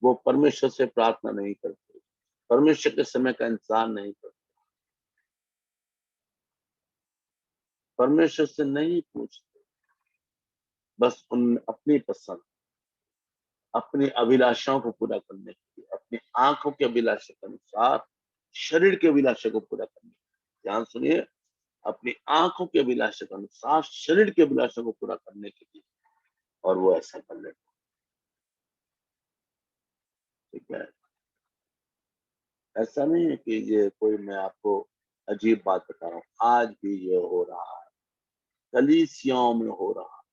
वो परमेश्वर से प्रार्थना नहीं करते, परमेश्वर के समय का इंतजार नहीं करते, परमेश्वर से नहीं पूछते। बस उन अपनी पसंद, अपनी अभिलाषाओं को पूरा करने के लिए, अपनी आंखों की अभिलाषा के अनुसार शरीर की अभिलाषा को पूरा करने के लिए, ध्यान सुनिए, अपनी आंखों की अभिलाषा के अनुसार शरीर की अभिलाषा को पूरा करने के लिए, और वो ऐसा कर लेते। ठीक है, ऐसा नहीं है कि ये कोई मैं आपको अजीब बात बता रहा हूँ, आज भी ये हो रहा है, कलीसियाओं में हो रहा है,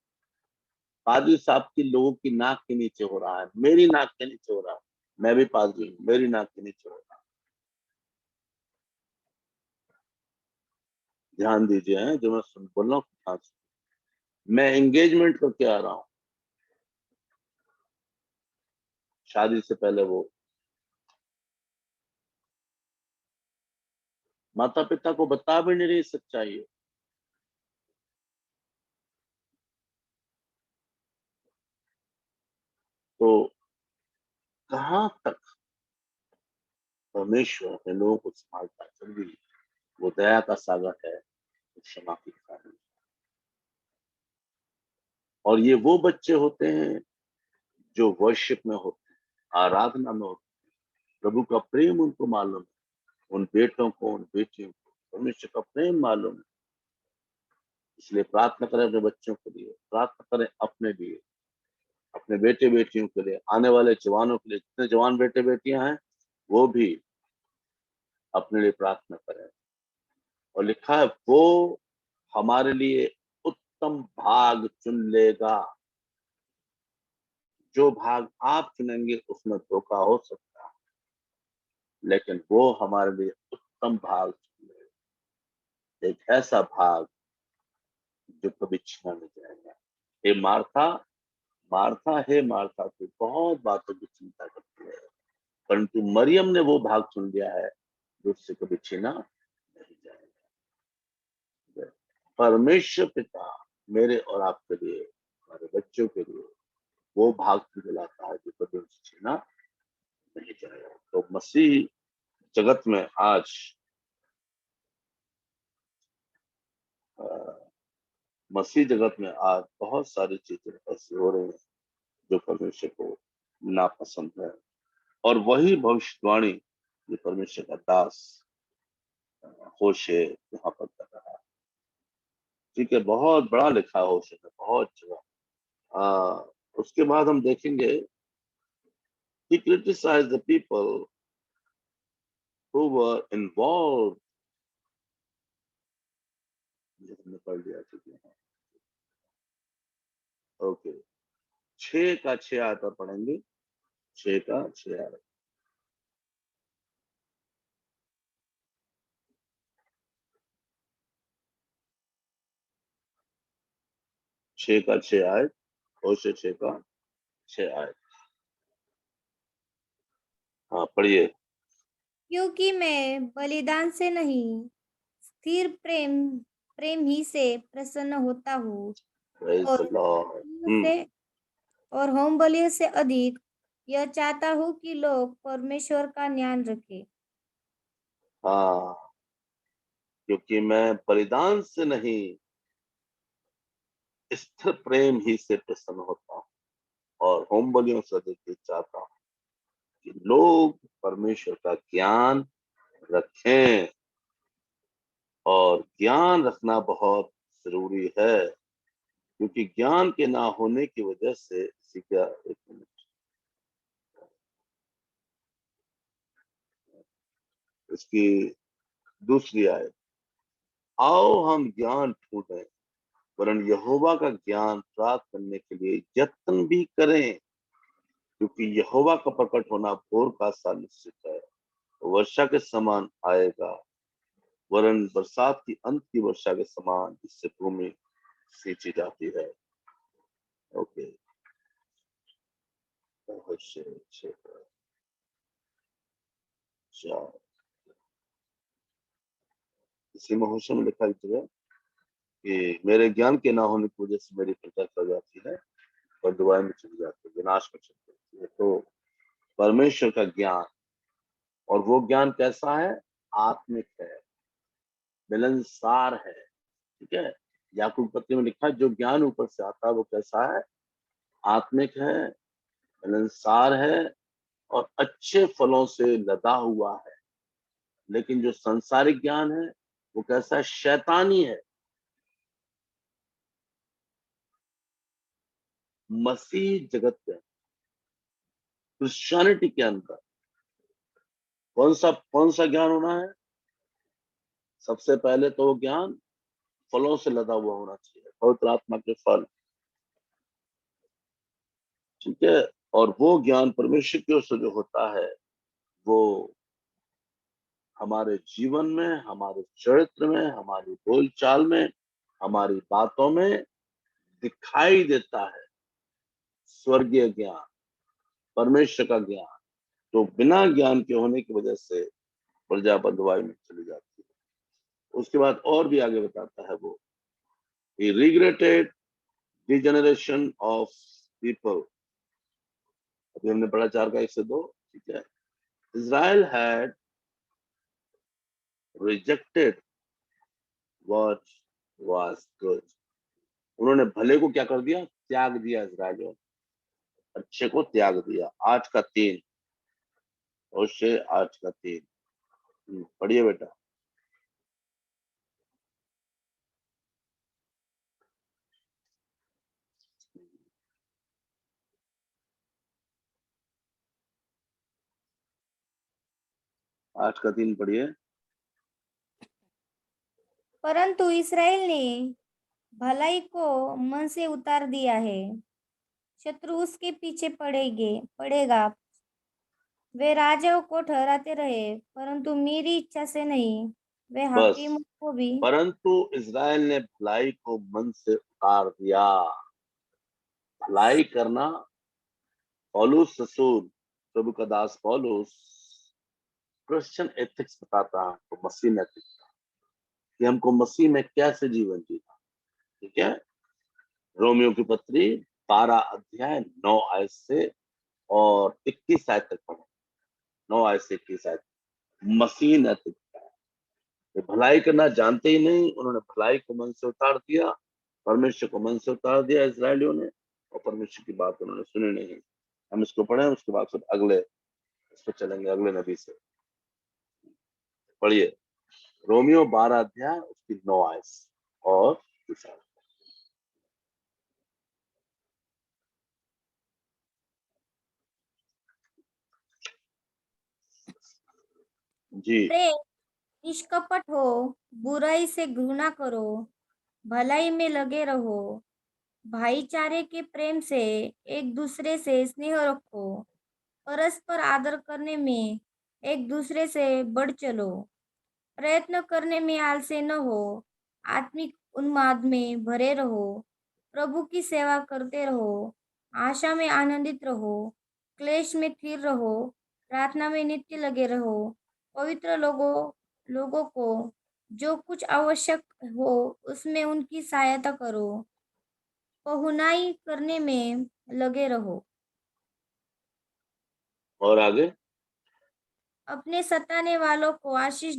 पादरी साहब की लोगों की नाक के नीचे हो रहा है, मेरी नाक के नीचे हो रहा है, मैं भी पादरी हूँ, मेरी नाक के नीचे हो रहा है। ध्यान दीजिए, हैं जो मैं सुन बोल रहा हूँ, मैं एंगेजमेंट करके आ रहा हूँ, शादी से पहले वो माता पिता को बता भी नहीं रही सच्चाई है। तो कहां तक परमेश्वर अपने लोगों को संभालता है, फिर भी वो दया का सागर है, क्षमा की कारण। और ये वो बच्चे होते हैं जो वर्शिप में होते हैं, आराधना में होते हैं, प्रभु का प्रेम उनको मालूम है, उन बेटों को, उन बेटियों को परमेश्वर का प्रेम मालूम है। इसलिए प्रार्थना करें अपने बच्चों के लिए, प्रार्थना करें अपने लिए, अपने बेटे बेटियों के लिए, आने वाले जवानों के लिए, जितने जवान बेटे बेटियां हैं वो भी अपने लिए प्रार्थना करें। और लिखा है वो हमारे लिए उत्तम भाग चुन लेगा। जो भाग आप चुनेंगे उसमें धोखा हो सकता है, लेकिन वो हमारे लिए उत्तम भाग चुन लेगा, एक ऐसा भाग जो कभी छीना नहीं जाएगा। हे मार्था, मार्था, हे मार्था, तू बहुत बातों की चिंता करती है, परंतु मरियम ने वो भाग चुन लिया है जो उससे कभी छीना नहीं जाएगा। परमेश्वर पिता मेरे और आपके लिए, हमारे बच्चों के लिए वो भाग दिलाता है जो कभी उनसे छीना नहीं जाएगा। तो मसीह जगत में आज मसीह जगत में आज बहुत सारी चीजें ऐसी हो रही हैं जो परमेश्वर को नापसंद है, और वही भविष्यवाणी जो परमेश्वर का दास होशे यहाँ पर कर रहा है। ठीक है, बहुत बड़ा लिखा है होशे में, बहुत जगह। उसके बाद हम देखेंगे he criticized the people who were involved। ये हमने पढ़ लिया, ठीक है, ओके। 6 का 6 आयत पर पढ़ेंगे, 6 का 6 आयत। 6 का 6 आयत, होशे 6 का 6 आयत। हाँ पढ़िए। क्योंकि मैं बलिदान से नहीं, स्थिर प्रेम प्रेम ही से प्रसन्न होता हूँ, Praise और the Lord। से और होम बलि से अधिक यह चाहता हूँ कि लोग परमेश्वर का ध्यान रखें। हाँ, क्योंकि मैं बलिदान से नहीं, स्थिर प्रेम ही से प्रसन्न होता हूँ, और होम बलियों से अधिक चाहता हूँ कि लोग परमेश्वर का ज्ञान रखें। और ज्ञान रखना बहुत जरूरी है, क्योंकि ज्ञान के ना होने की वजह से, इसी का एक मिनट, इसकी दूसरी आयत, आओ हम ज्ञान ढूंढें, वरन यहोवा का ज्ञान प्राप्त करने के लिए यत्न भी करें, क्योंकि यहोवा का प्रकट होना भोर का सा निश्चित है, वर्षा के समान आएगा, वरन बरसात की अंत की वर्षा के समान, जिससे भूमि सींची जाती है। ओके, इसी में होशे में लिखा है कि मेरे ज्ञान के ना होने की वजह से मेरी प्रजा कर जाती है और दुआएं में चली जाती है, विनाश में चली जाती है। तो परमेश्वर का ज्ञान, और वो ज्ञान कैसा है? आत्मिक है, मिलनसार है, ठीक है, याकूब पत्री में लिखा है जो ज्ञान ऊपर से आता है वो कैसा है, आत्मिक है, मिलनसार है और अच्छे फलों से लदा हुआ है। लेकिन जो संसारिक ज्ञान है वो कैसा है, शैतानी है। मसीह जगत के क्रिश्चियनिटी के अंदर कौन सा ज्ञान होना है? सबसे पहले तो वो ज्ञान फलों से लदा हुआ होना चाहिए, पवित्र आत्मा के फल, ठीक है। और वो ज्ञान परमेश्वर की ओर से जो होता है वो हमारे जीवन में, हमारे चरित्र में, हमारी बोलचाल में, हमारी बातों में दिखाई देता है। स्वर्गीय ज्ञान, परमेश्वर का ज्ञान, तो बिना ज्ञान के होने की वजह से प्रजा बंधुआई में चली जाती है। उसके बाद और भी आगे बताता है वो, he regretted degeneration of people। अभी हमने पढ़ा 4 का 1 से 2, ठीक है। Israel had rejected what was good। उन्होंने भले को क्या कर दिया, त्याग दिया। इजराइलियों ने अच्छे को त्याग दिया। 8 का 3, होशे 8 का 3 पढ़िए बेटा। आठ का 3 पढ़िए। परंतु इस्राएल ने भलाई को मन से उतार दिया है, शत्रु उसके पीछे पड़ेगा। वे राजाओं को ठहराते रहे, परंतु मेरी इच्छा से नहीं, वे बस, हाकिमों को भी। परंतु इजराइल ने भलाई को मन से उतार दिया। भलाई करना, पौलुस रसूल, प्रभु का दास पौलुस क्रिश्चियन एथिक्स बताता है तो मसीह नैतिकता कि हमको मसीह में कैसे जीवन जीना, ठीक है। रोमियो की पत्री 12 अध्याय 9 आयत से और 21 आयत तक पढ़े। 9 आयत से 21 आयत मसीह नैतिकता है। वे भलाई करना जानते ही नहीं, उन्होंने भलाई को मन से उतार दिया, परमेश्वर को मन से उतार दिया इजरायलियों ने, और परमेश्वर की बात उन्होंने सुनी नहीं। हम इसको पढ़े, उसके बाद फिर अगले इस पर चलेंगे, अगले नबी से। पढ़िए रोमियो 12 अध्याय उसकी 9 आयत और 21 आयत। जी, प्रेम निष्कपट हो, बुराई से घृणा करो, भलाई में लगे रहो, भाईचारे के प्रेम से एक दूसरे से स्नेह रखो, परस्पर आदर करने में एक दूसरे से बढ़ चलो, प्रयत्न करने में आलसी न हो, आत्मिक उन्माद में भरे रहो, प्रभु की सेवा करते रहो, आशा में आनंदित रहो, क्लेश में स्थिर रहो, प्रार्थना में नित्य लगे रहो, पवित्र लोगों को जो कुछ आवश्यक हो उसमें उनकी सहायता करो, पहुनाई करने में लगे रहो। और आगे, अपने सताने वालों को आशीष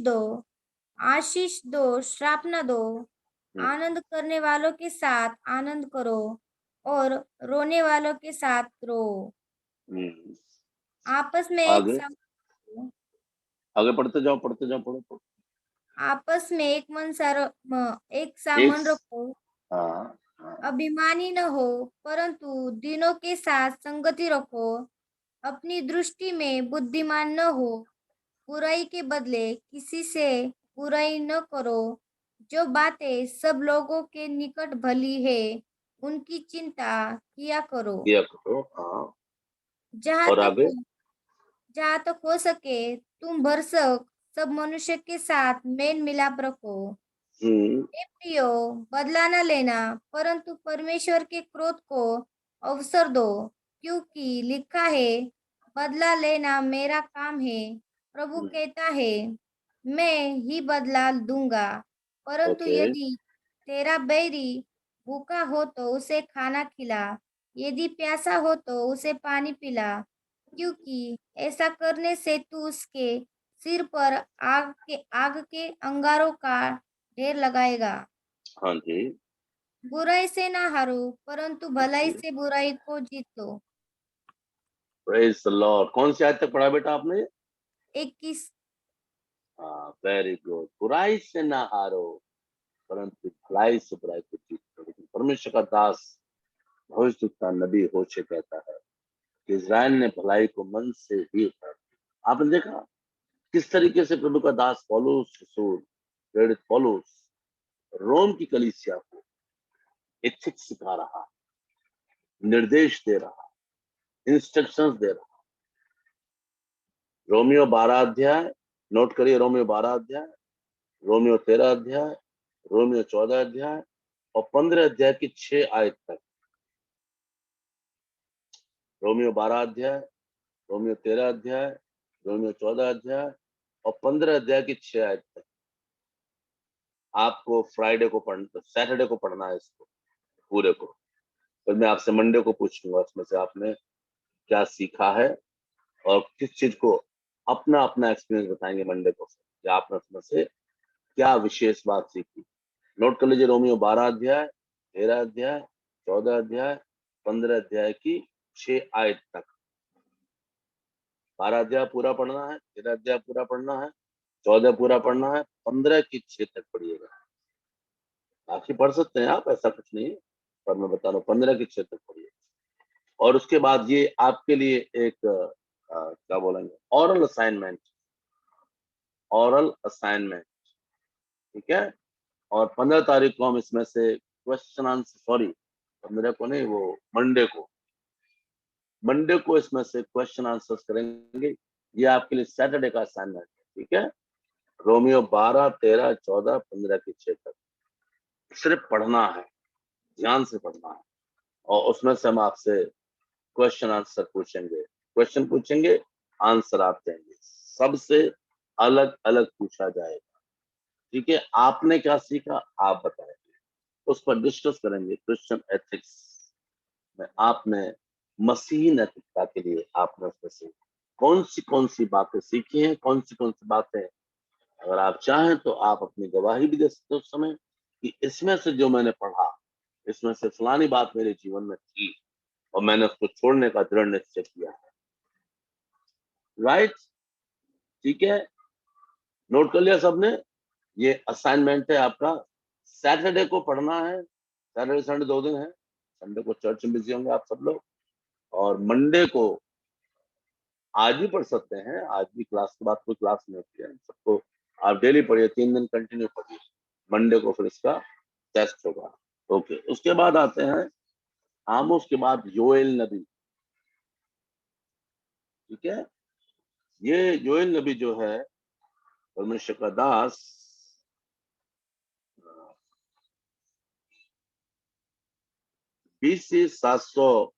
दो, श्राप न दो, आनंद करने वालों के साथ आनंद करो और रोने वालों के साथ रो। आपस में आगे आगे पढ़ते जाओ, पढ़ो। आपस में एक सामन रखो, हाँ, अभिमानी न हो, परंतु दिनों के साथ संगति रखो, अपनी दृष्टि में बुद्धिमान न हो, बुराई के बदले किसी से बुराई न करो, जो बातें सब लोगों के निकट भली है उनकी चिंता किया करो। हाँ। जहाँ और तक आगे, हो जहाँ तक हो सके तुम भरसक सब मनुष्य के साथ मेल मिलाप रखो। हे प्रियो, बदला न लेना, परंतु परमेश्वर के क्रोध को अवसर दो, क्योंकि लिखा है, बदला लेना मेरा काम है, प्रभु कहता है, मैं ही बदला दूंगा। परंतु यदि तेरा बैरी भूखा हो तो उसे खाना खिला, यदि प्यासा हो तो उसे पानी पिला, क्योंकि ऐसा करने से तू उसके सिर पर आग के अंगारों का ढेर लगाएगा। हाँ जी। बुराई से ना हारो, परंतु भलाई से बुराई को जीत लो। Praise the lord. कौन सी आयत तक पढ़ा बेटा आपने? 21। हाँ, वेरी गुड। बुराई से ना हारो, परंतु भलाई से बुराई को जीत लो। लेकिन परमेश्वर का दास भविष्यवक्ता नबी होशे कहता है कि इज़राइल ने भलाई को मन से ही उतारा। आपने देखा किस तरीके से प्रभु का दास पौलुस रसूल, प्रेरित पौलुस रोम की कलीसिया को एथिक्स सिखा रहा, निर्देश दे रहा, इंस्ट्रक्शंस दे रहा। रोमियो 12 अध्याय, नोट करिए, रोमियो 12 अध्याय, रोमियो 13 अध्याय, रोमियो 14 अध्याय और 15 अध्याय की 6 आयत तक। रोमियो 12 अध्याय, रोमियो 13 अध्याय, रोमियो 14 अध्याय और 15 अध्याय की 6 आयत तक आपको फ्राइडे को पढ़ना, सैटरडे को पढ़ना है इसको पूरे को। फिर मैं आपसे मंडे को पूछूंगा इसमें से आपने क्या सीखा है और किस चीज को अपना अपना एक्सपीरियंस बताएंगे मंडे को, या आपने उसमें से क्या विशेष बात सीखी। नोट कर लीजिए, रोमियो 12 अध्याय, 13 अध्याय, 14 अध्याय, 15 अध्याय की 6 आयत तक। 12 अध्याय पूरा पढ़ना है, 13 अध्याय पूरा पढ़ना है, 14 पूरा पढ़ना है, 15 की 6 तक पढ़िएगा। बाकी पढ़ सकते हैं आप, ऐसा कुछ नहीं है, पर मैं बता रहा हूँ 15 की 6 तक पढ़िए। और उसके बाद ये आपके लिए एक क्या बोलेंगे, ऑरल असाइनमेंट, ऑरल असाइनमेंट, ठीक है। और 15 तारीख को हम इसमें से क्वेश्चन आंसर, सॉरी 15 को नहीं, वो मंडे को इसमें से क्वेश्चन आंसर्स करेंगे। ये आपके लिए सैटरडे का असाइनमेंट है, ठीक है। रोमियो 12, 13, 14, 15 की 6 तक सिर्फ पढ़ना है, ध्यान से पढ़ना है। और उसमें से हम आपसे क्वेश्चन आंसर पूछेंगे, क्वेश्चन पूछेंगे, आंसर आप देंगे, सबसे अलग अलग पूछा जाएगा, ठीक है। आपने क्या सीखा आप बताएंगे, उस पर डिस्कस करेंगे। क्रिश्चियन एथिक्स में आपने मसीही नैतिकता के लिए आपने उसमें से कौन सी बातें सीखी हैं, कौन सी बातें, अगर आप चाहें तो आप अपनी गवाही भी दे सकते हो उस समय कि इसमें से जो मैंने पढ़ा, इसमें से फलानी बात मेरे जीवन में थी और मैंने उसको छोड़ने का दृढ़ निश्चय किया है। राइट, ठीक है, नोट कर लिया सबने। ये असाइनमेंट है आपका, सैटरडे को पढ़ना है। सैटरडे संडे 2 दिन है, संडे को चर्च में बिजी होंगे आप सब लोग, और मंडे को आज भी पढ़ सकते हैं, आज भी क्लास के बाद कोई क्लास नहीं होती है सबको, आप डेली पढ़िए, 3 दिन कंटिन्यू पढ़िए। मंडे को फिर इसका टेस्ट होगा। ओके, उसके बाद आते हैं आमोस के बाद योएल नबी, ठीक है। ये योएल नबी जो है परमेश्वर का दास, 20 से 700,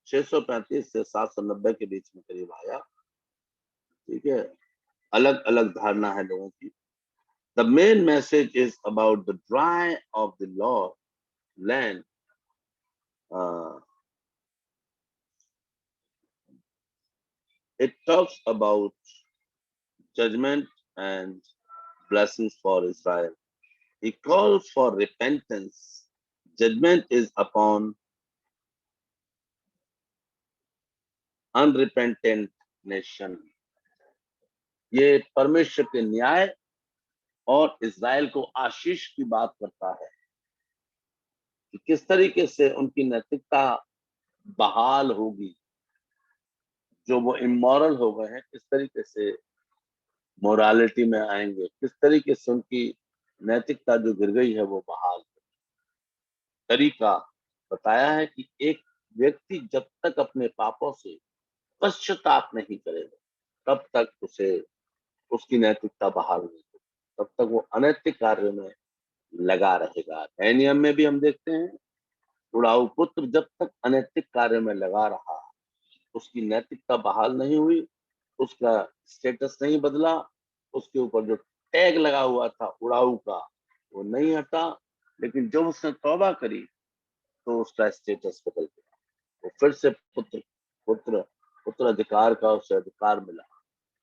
635 से 790 के बीच में करीब आया, ठीक है। अलग अलग धारणा है लोगों की। The main message is about the dry of the law land. It talks about judgment and blessings for Israel. He calls for repentance. Judgment is upon unrepentant nation. ये परमेश्वर के न्याय और इज़राइल को आशीष की बात करता है कि किस तरीके से उनकी नैतिकता बहाल होगी, जो वो इमोरल हो गए हैं किस तरीके से मोरालिटी में आएंगे, किस तरीके से उनकी नैतिकता जो गिर गई है वो बहाल। तरीका बताया है कि एक व्यक्ति जब तक अपने पापों से पश्चाताप नहीं करेगा तब तक उसे उसकी नैतिकता बहाल नहीं होगी, तब तक वो अनैतिक कार्य में लगा रहेगा। नए नियम में भी हम देखते हैं, उड़ाऊ पुत्र जब तक अनैतिक कार्य में लगा रहा, उसकी नैतिकता बहाल नहीं हुई, उसका स्टेटस नहीं बदला, उसके ऊपर जो टैग लगा हुआ था उड़ाऊ का वो नहीं हटा, लेकिन जब उसने तौबा करी तो उसका स्टेटस बदल गया, वो फिर से पुत्र पुत्र पुत्र अधिकार का उसे अधिकार मिला,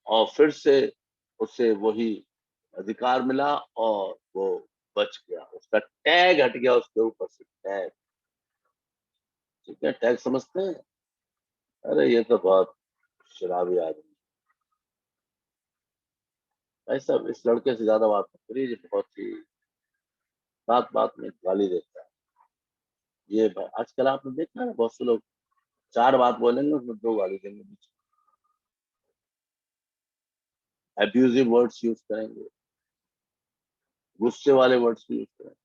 और फिर से उसे वही अधिकार मिला और वो बच गया, उसका टैग हट गया उसके ऊपर से, टैग। ठीक है, टैग समझते हैं? अरे ये तो बहुत शराबी आदमी। भाई साहब, इस लड़के से ज्यादा बात मत करिए, ये बहुत ही बात बात में गाली देता है। ये आजकल आपने देखा है, बहुत से लोग 4 बात बोलेंगे उसमें 2 गाली देंगे, बीच में एब्यूजिव वर्ड्स यूज करेंगे, गुस्से वाले वर्ड्स यूज करेंगे।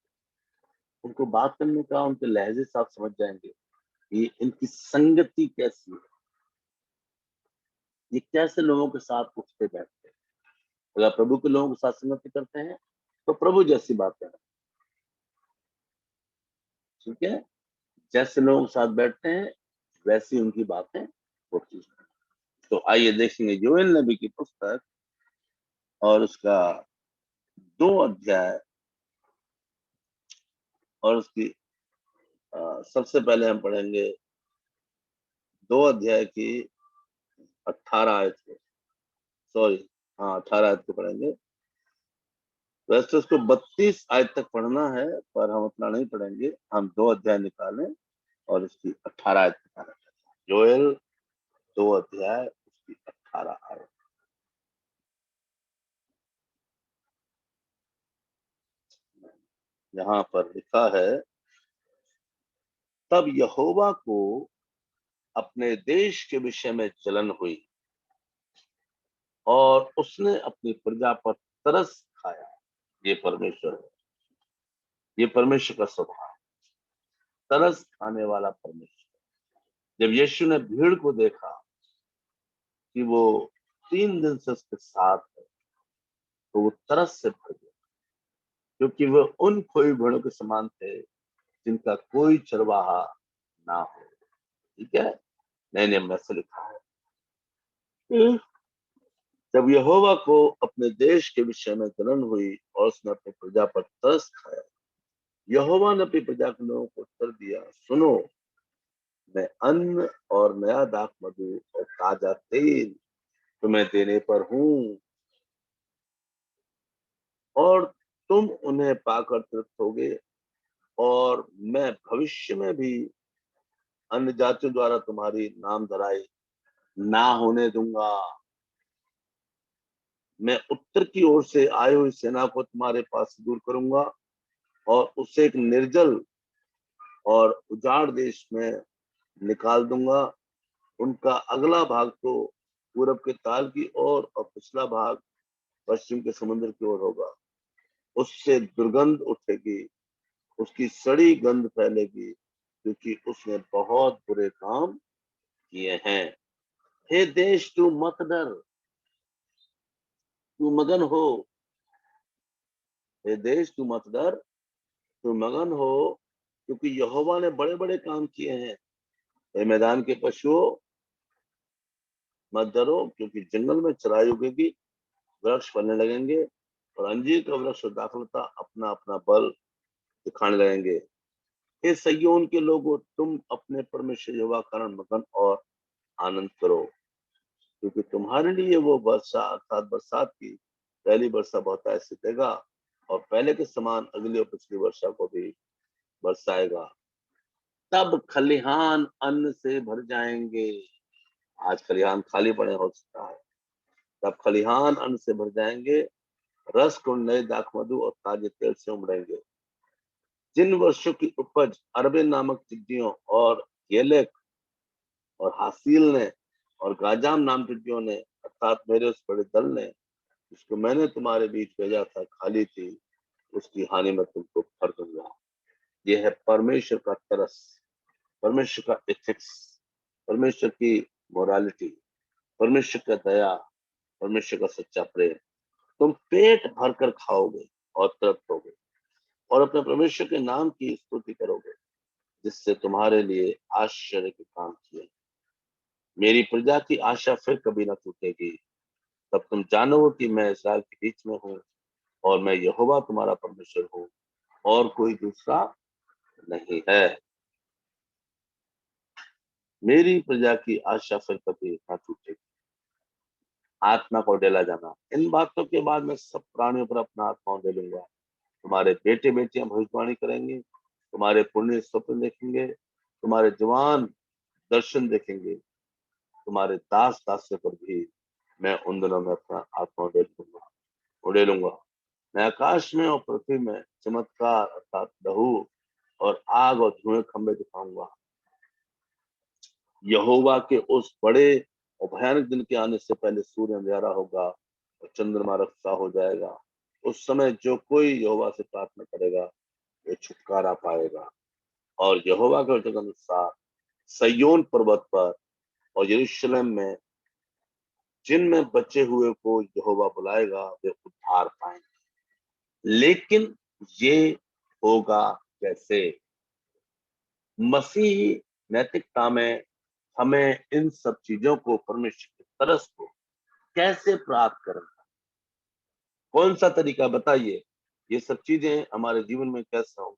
उनको बात करने का, उनके लहजे से आप समझ जाएंगे ये इनकी संगति कैसी है, ये कैसे लोगों के साथ उठते बैठते हैं। अगर प्रभु के लोगों के साथ संगति करते हैं तो प्रभु जैसी बातें हैं। ठीक है, जैसे लोगों के साथ बैठते हैं वैसी उनकी बातें होती हैं। तो आइए देखेंगे योएल नबी की पुस्तक और उसका 2 अध्याय और उसकी सबसे पहले हम पढ़ेंगे 2 अध्याय की 18 आयत को, सॉरी, हाँ 18 आयत को पढ़ेंगे। वैसे तो उसको 32 आयत तक पढ़ना है, पर हम उतना नहीं पढ़ेंगे, हम 2 अध्याय निकालें और उसकी 18 आयत निकालें। योएल 2 अध्याय उसकी 18 आयत। यहाँ पर लिखा है, तब यहोवा को अपने देश के विषय में जलन हुई और उसने अपनी प्रजा पर तरस खाया। ये परमेश्वर है, ये परमेश्वर का स्वभाव, तरस खाने वाला परमेश्वर। जब यीशु ने भीड़ को देखा कि वो 3 दिन से उसके साथ है, तो वो तरस से भर गया, क्योंकि वो उन खोई भेड़ों के समान थे जिनका कोई चरवाहा ना हो। ठीक है, नए नियम में से लिखा है, जब यहोवा को अपने देश के विषय में जलन हुई और उसने अपनी प्रजा पर तरस खाया, यहोवा ने अपनी प्रजा के लोगों को उत्तर दिया, सुनो, मैं अन्न और नया दाख मधु और ताजा तेल तुम्हें देने पर हूँ, और तुम उन्हें पाकर तृप्त होगे, और मैं भविष्य में भी अन्य जातियों द्वारा तुम्हारी नाम धराई ना होने दूंगा। मैं उत्तर की ओर से आई हुई सेना को तुम्हारे पास से दूर करूंगा और उसे एक निर्जल और उजाड़ देश में निकाल दूंगा। उनका अगला भाग तो पूरब के ताल की ओर और पिछला भाग पश्चिम के समुद्र की ओर होगा। उससे दुर्गंध उठेगी, उसकी सड़ी गंध फैलेगी, क्योंकि उसने बहुत बुरे काम किए हैं। हे देश, तू मत डर, तू मगन हो। हे देश, तू मत डर, तू मगन हो, क्योंकि यहोवा ने बड़े बड़े काम किए हैं। हे मैदान के पशुओं, मत डरो, क्योंकि जंगल में चराई उगेगी, वृक्ष फलने लगेंगे और अंजीर का वृक्ष और दाखलता अपना अपना बल दिखाने लगेंगे। हे सय्योन के लोगों, तुम अपने परमेश्वर यहोवा कारण मगन और आनंद करो, क्योंकि तुम्हारे लिए वो वर्षा अर्थात बरसात की पहली वर्षा बहुतायत से देगा और पहले के समान अगली और पिछली वर्षा को भी बरसाएगा। तब खलिहान अन्न से भर जाएंगे। आज खलिहान खाली पड़े हो सकता है, तब खलिहान अन्न से भर जाएंगे, रस को नए दाख मधु और ताजे तेल से उमड़ेंगे। जिन वर्षों की उपज अरबे नामक टिड्डियों और गेलेक और हासील ने और गाजाम नाम टिड्डियों ने अर्थात मेरे उस बड़े दल ने जिसको मैंने तुम्हारे बीच भेजा था खाली थी, उसकी हानि में तुमको भर दूंगा। यह है परमेश्वर का तरस, परमेश्वर का एथिक्स, परमेश्वर की मोरालिटी, परमेश्वर का दया, परमेश्वर का सच्चा प्रेम। तुम पेट भरकर खाओगे और तृप्त होगे और अपने परमेश्वर के नाम की स्तुति करोगे, जिससे तुम्हारे लिए आश्चर्य के काम किए। मेरी प्रजा की आशा फिर कभी न टूटेगी। तब तुम जानोगे कि मैं इस्राएल के बीच में हूँ और मैं यहोवा तुम्हारा परमेश्वर हूँ और कोई दूसरा नहीं है। मेरी प्रजा की आशा फिर कभी न टूटेगी। आत्मा को डेला जाना, इन बातों के बाद मैं सब प्राणियों पर अपना आत्मा दे लूंगा तुम्हारे बेटे बेटियां भविष्यवाणी करेंगे, तुम्हारे पुण्य स्वप्न देखेंगे, तुम्हारे जवान दर्शन देखेंगे, तुम्हारे दास दासियों पर भी मैं उन दिनों में अपना आत्मा उड़ेलूंगा। मैं आकाश में और पृथ्वी में चमत्कार अर्थात लहू और आग और धुएं खंभे दिखाऊंगा। यहोवा के उस बड़े और भयानक दिन के आने से पहले सूर्य अंधेरा होगा और चंद्रमा रक्षा हो जाएगा। उस समय जो कोई यहोवा से प्रार्थना करेगा वो छुटकारा पाएगा। और यहोवा के वचन के अनुसार सयोन पर्वत पर और यरूशलेम में जिनमें बचे हुए को यहोवा बुलाएगा वे उद्धार पाएंगे। लेकिन ये होगा कैसे? मसीही नैतिकता में हमें इन सब चीजों को, परमेश्वर की तरस को कैसे प्राप्त करना, कौन सा तरीका बताइए? ये सब चीजें हमारे जीवन में कैसे होंगी?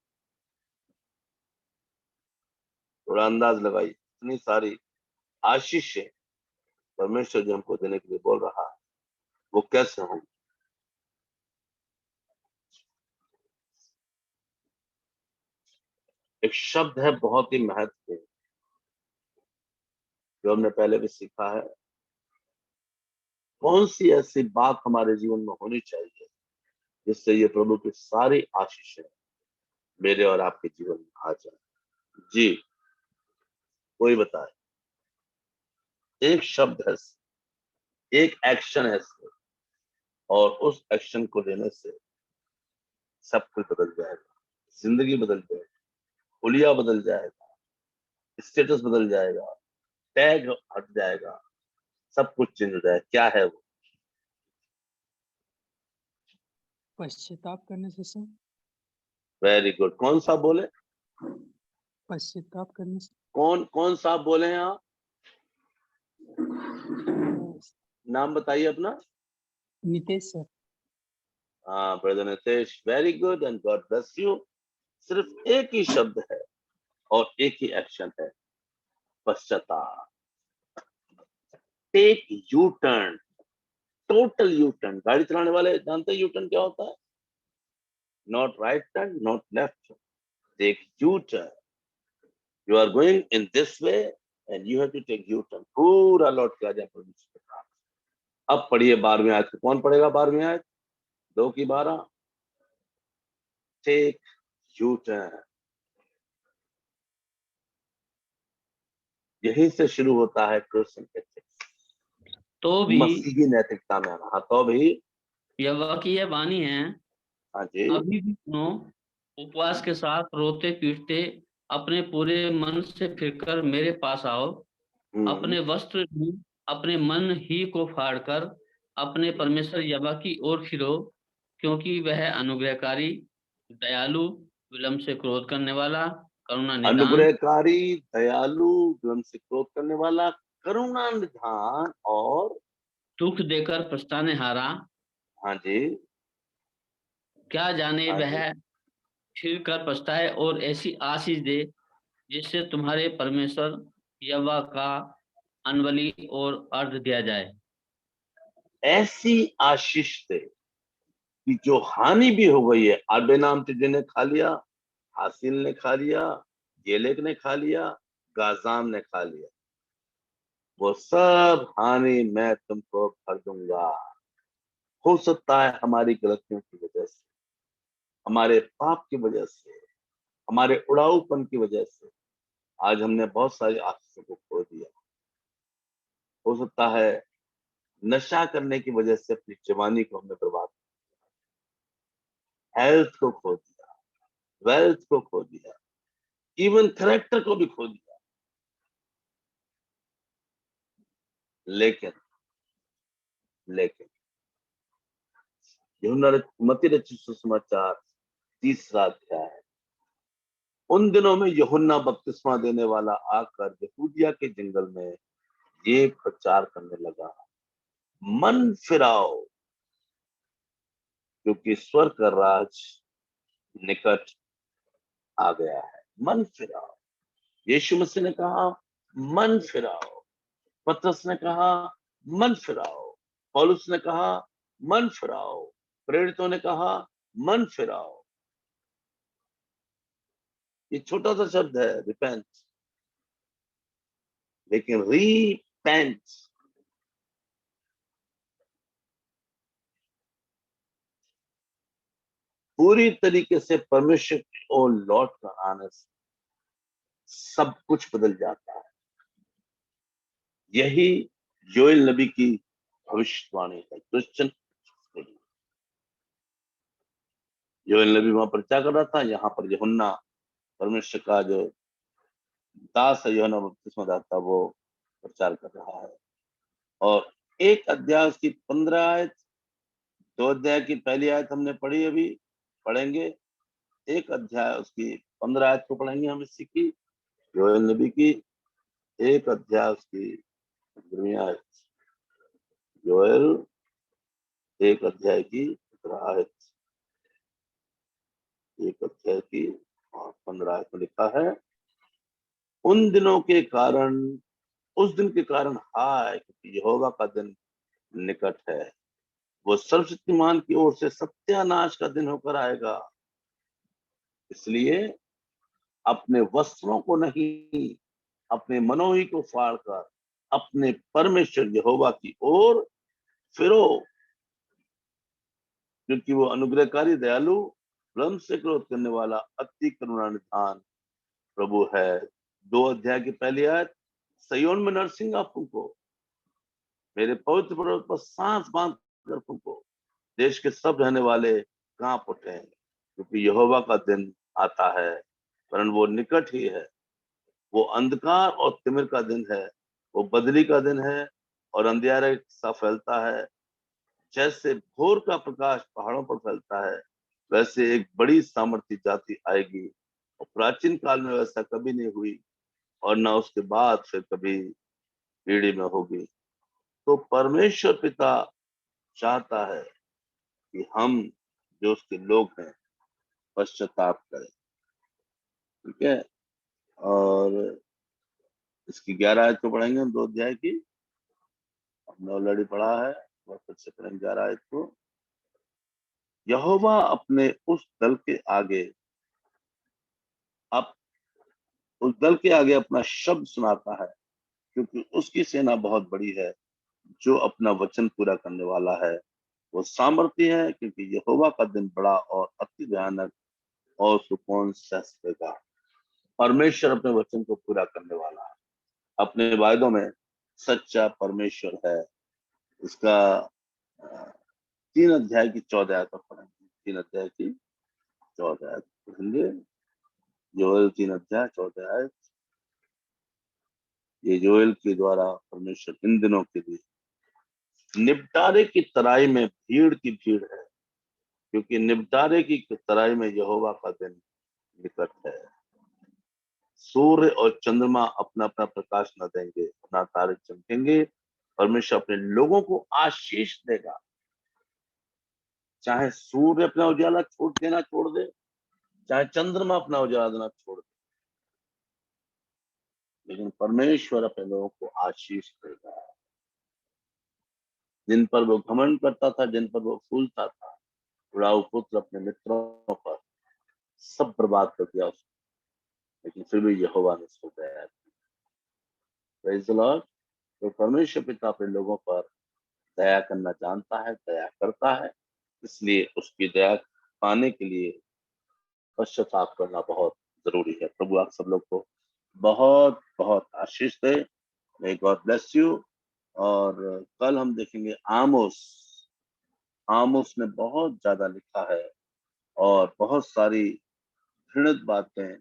थोड़ा अंदाज लगाइए। इतनी सारी आशीषें परमेश्वर जो हमको देने के लिए बोल रहा है वो कैसे होंगी? एक शब्द है बहुत ही महत्वपूर्ण जो हमने पहले भी सीखा है। कौन सी ऐसी बात हमारे जीवन में होनी चाहिए जिससे ये प्रभु की सारी आशीषें मेरे और आपके जीवन में आ जाए? जी, कोई बताए। एक शब्द है, एक एक्शन है और उस एक्शन को देने से सब कुछ बदल जाएगा। जिंदगी बदल जाएगी, हुलिया बदल जाएगा, स्टेटस बदल जाएगा, टैग हट जाएगा, सब कुछ चेंज हो जाएगा। क्या है वो? पश्चाताप करने से सर। Very good. कौन सा बोले? पश्चाताप करने से। कौन सा बोले हैं आप? नाम बताइए अपना। नितेश सर। हाँ brother Nitesh, very good and God bless you. सिर्फ एक ही शब्द है और एक ही एक्शन है, पश्चाताप। Take U turn, total U turn. गाड़ी चलाने वाले जानते हैं यू टर्न क्या होता है? Not right turn, not left, take U turn. You are going in this way and you have to take U turn. पूरा लौट के आ जाए परमेश्वर के पास। अब पढ़िए 12वीं आयत को। कौन पढ़ेगा 12वीं आयत? 2 की 12। Take U turn. यहीं से शुरू होता है क्रिश्चियन एथिक्स, तो भी मसीही नैतिकता में आना। हाँ, तो भी यहोवा की यह वाणी है, हाँ जी, अभी भी सुनो, उपवास के साथ रोते पीटते अपने पूरे मन से फिरकर मेरे पास आओ। अपने वस्त्र भी अपने मन ही को फाड़कर अपने परमेश्वर यहोवा की ओर फिरो, क्योंकि वह अनुग्रहकारी, दयालु, विलंब से क्रोध करने वाला, करुणा निदान, अनुग्रहकारी, दयालु, विलंब से क्रोध करने वाला, करुणा निधान और दुख देकर पछताने हारा। हाँ जी, क्या जाने हाँ वह जी, फिर कर पछताए और ऐसी आशीष दे जिससे तुम्हारे परमेश्वर यहोवा का अनबली और अर्घ दिया जाए। ऐसी आशीष दे कि जो हानि भी हो गई है, आबे नाम तुझे ने खा लिया, हासिल ने खा लिया, गेलेक ने खा लिया, गाजाम ने खा लिया, वो सब हानि मैं तुमको भर दूंगा। हो सकता है हमारी गलतियों की वजह से, हमारे पाप की वजह से, हमारे उड़ाऊपन की वजह से आज हमने बहुत सारी आशीषों को खो दिया। हो सकता है नशा करने की वजह से अपनी जवानी को हमने बर्बाद किया, हेल्थ को खो दिया, वेल्थ को खो दिया, इवन कैरेक्टर को भी खो दिया। लेकिन लेकिन यूहन्ना मत्ती रचित सुसमाचार 3रा अध्याय है। उन दिनों में यूहन्ना बपतिस्मा देने वाला आकर यहूदिया के जंगल में ये प्रचार करने लगा, मन फिराओ क्योंकि स्वर्ग का राज निकट आ गया है। मन फिराओ। यीशु मसीह ने कहा मन फिराओ, पतरस ने कहा मन फिराओ, पौलुस ने कहा मन फिराओ, प्रेरितों ने कहा मन फिराओ। ये छोटा सा शब्द है रिपेंट, लेकिन रीपेंट पूरी तरीके से परमेश्वर की ओर लौट कर आने से सब कुछ बदल जाता है। यही योएल नबी की भविष्यवाणी है क्रिश्चियन। योएल नबी वहां पर क्या कर रहा था, यहाँ पर यूहन्ना परमेश्वर का जो दास है यूहन्ना बपतिस्मादाता वो प्रचार कर रहा है। और एक अध्याय उसकी 15 आयत, 2 अध्याय की पहली आयत हमने पढ़ी, अभी पढ़ेंगे। एक अध्याय उसकी 15 आयत को पढ़ेंगे हम इसी की, योएल नबी की एक अध्याय उसकी 15 आयत, योएल एक अध्याय की 15 आयत, एक अध्याय की 15 आयत में लिखा है, उन दिनों के कारण, उस दिन के कारण हाय, क्योंकि यहोवा का दिन निकट है, वो सर्वशक्तिमान की ओर से सत्यानाश का दिन होकर आएगा। इसलिए अपने वस्त्रों को नहीं, अपने मनोही को फाड़कर अपने परमेश्वर यहोवा की ओर फिरो, क्योंकि वो अनुग्रहकारी, दयालु, ब्रह्म से क्रोध करने वाला, अति करुणा निधान प्रभु है। 2 अध्याय की पहली आयत, सयोन में नरसिंगा फूंको, मेरे पवित्र पर्वत पर सांस बांध कर फूंको, देश के सब रहने वाले कांप उठे, क्योंकि यहोवा का दिन आता है, परंतु वो निकट ही है। वो अंधकार और तिमिर का दिन है, वो बदली का दिन है और अंधियारे सा फैलता है। जैसे भोर का प्रकाश पहाड़ों पर फैलता है, वैसे एक बड़ी सामर्थी जाति आएगी, और प्राचीन काल में वैसा कभी नहीं हुई और ना उसके बाद फिर कभी पीढ़ी में होगी। तो परमेश्वर पिता चाहता है कि हम जो उसके लोग हैं पश्चाताप करें, ठीक है। और इसकी 11 आयत को पढ़ेंगे हम, 2 अध्याय की, हमने ऑलरेडी पढ़ा है, और फिर से पढ़ेंगे 11 आयत को। यहोवा अपने उस दल के आगे, अब उस दल के आगे अपना शब्द सुनाता है, क्योंकि उसकी सेना बहुत बड़ी है, जो अपना वचन पूरा करने वाला है। वो सामर्थी है, क्योंकि यहोवा का दिन बड़ा और अति भयानक, और उसको कौन सह सकेगा। परमेश्वर अपने वचन को पूरा करने वाला है, अपने वायदों में सच्चा परमेश्वर है। इसका 3 अध्याय की 14 आयत पढ़ेंगे, 3 अध्याय की 14 आयत पढ़ेंगे, योएल 3 अध्याय 14 आयत। ये योएल के द्वारा परमेश्वर इन दिनों के लिए निपटारे की तराई में भीड़ की भीड़ है, क्योंकि निपटारे की तराई में यहोवा का दिन निकट है। सूर्य और चंद्रमा अपना अपना प्रकाश न देंगे, ना तारे चमकेंगे। परमेश्वर अपने लोगों को आशीष देगा, चाहे सूर्य अपना उजाला छोड़ दे, चाहे चंद्रमा अपना उजाला देना छोड़ दे, लेकिन परमेश्वर अपने लोगों को आशीष देगा। जिन पर वो घमंड करता था, जिन पर वो फूलता था, उड़ाऊ पुत्र अपने मित्रों पर सब बर्बाद कर दिया उसने, लेकिन फिर भी यहोवा ने उसको दया की। Praise the Lord. तो परमेश्वर पिता अपने लोगों पर दया करना जानता है, दया करता है, इसलिए उसकी दया पाने के लिए पश्चाताप करना बहुत जरूरी है। प्रभु आप सब लोग को बहुत बहुत आशीष दे। May God bless you. और कल हम देखेंगे आमोस। आमोस ने बहुत ज्यादा लिखा है और बहुत सारी घृणित बातें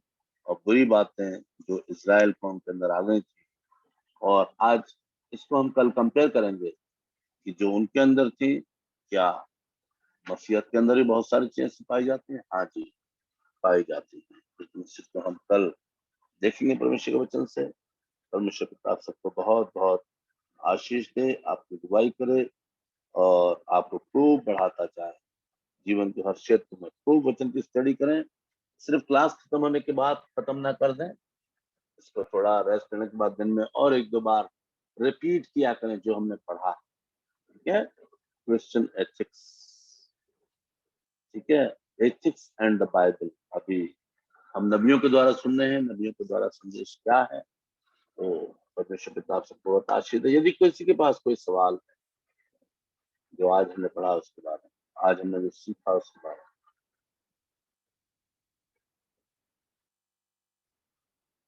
और बुरी बातें जो इज़राइल कौम के अंदर आ गई थी, और आज इसको हम कल कंपेयर करेंगे कि जो उनके अंदर थी, क्या मसीहत के अंदर भी बहुत सारी चीजें पाई जाती हैं। हाँ जी, पाई जाती है, लेकिन इसको हम कल देखेंगे परमेश्वर के वचन से। परमेश्वर पिता आप सबको बहुत बहुत आशीष दे, आपकी दुआई करे और आपको खूब बढ़ाता जाए। जीवन के हर क्षेत्र में खूब वचन की स्टडी करें। सिर्फ क्लास खत्म होने के बाद खत्म ना कर दें, इसको थोड़ा रेस्ट करने के बाद दिन में और 1-2 बार रिपीट किया करें जो हमने पढ़ा, ठीक है। क्रिश्चियन एथिक्स, ठीक है, एथिक्स एंड द बाइबल, अभी हम नबियों के द्वारा सुन रहे हैं, नबियों के द्वारा संदेश क्या है, तो परमेश्वर पिता सबको बहुत आशीष है। यदि किसी के पास कोई सवाल है जो आज हमने पढ़ा उसके बारे में, आज हमने जो सीखा उसके बारे में,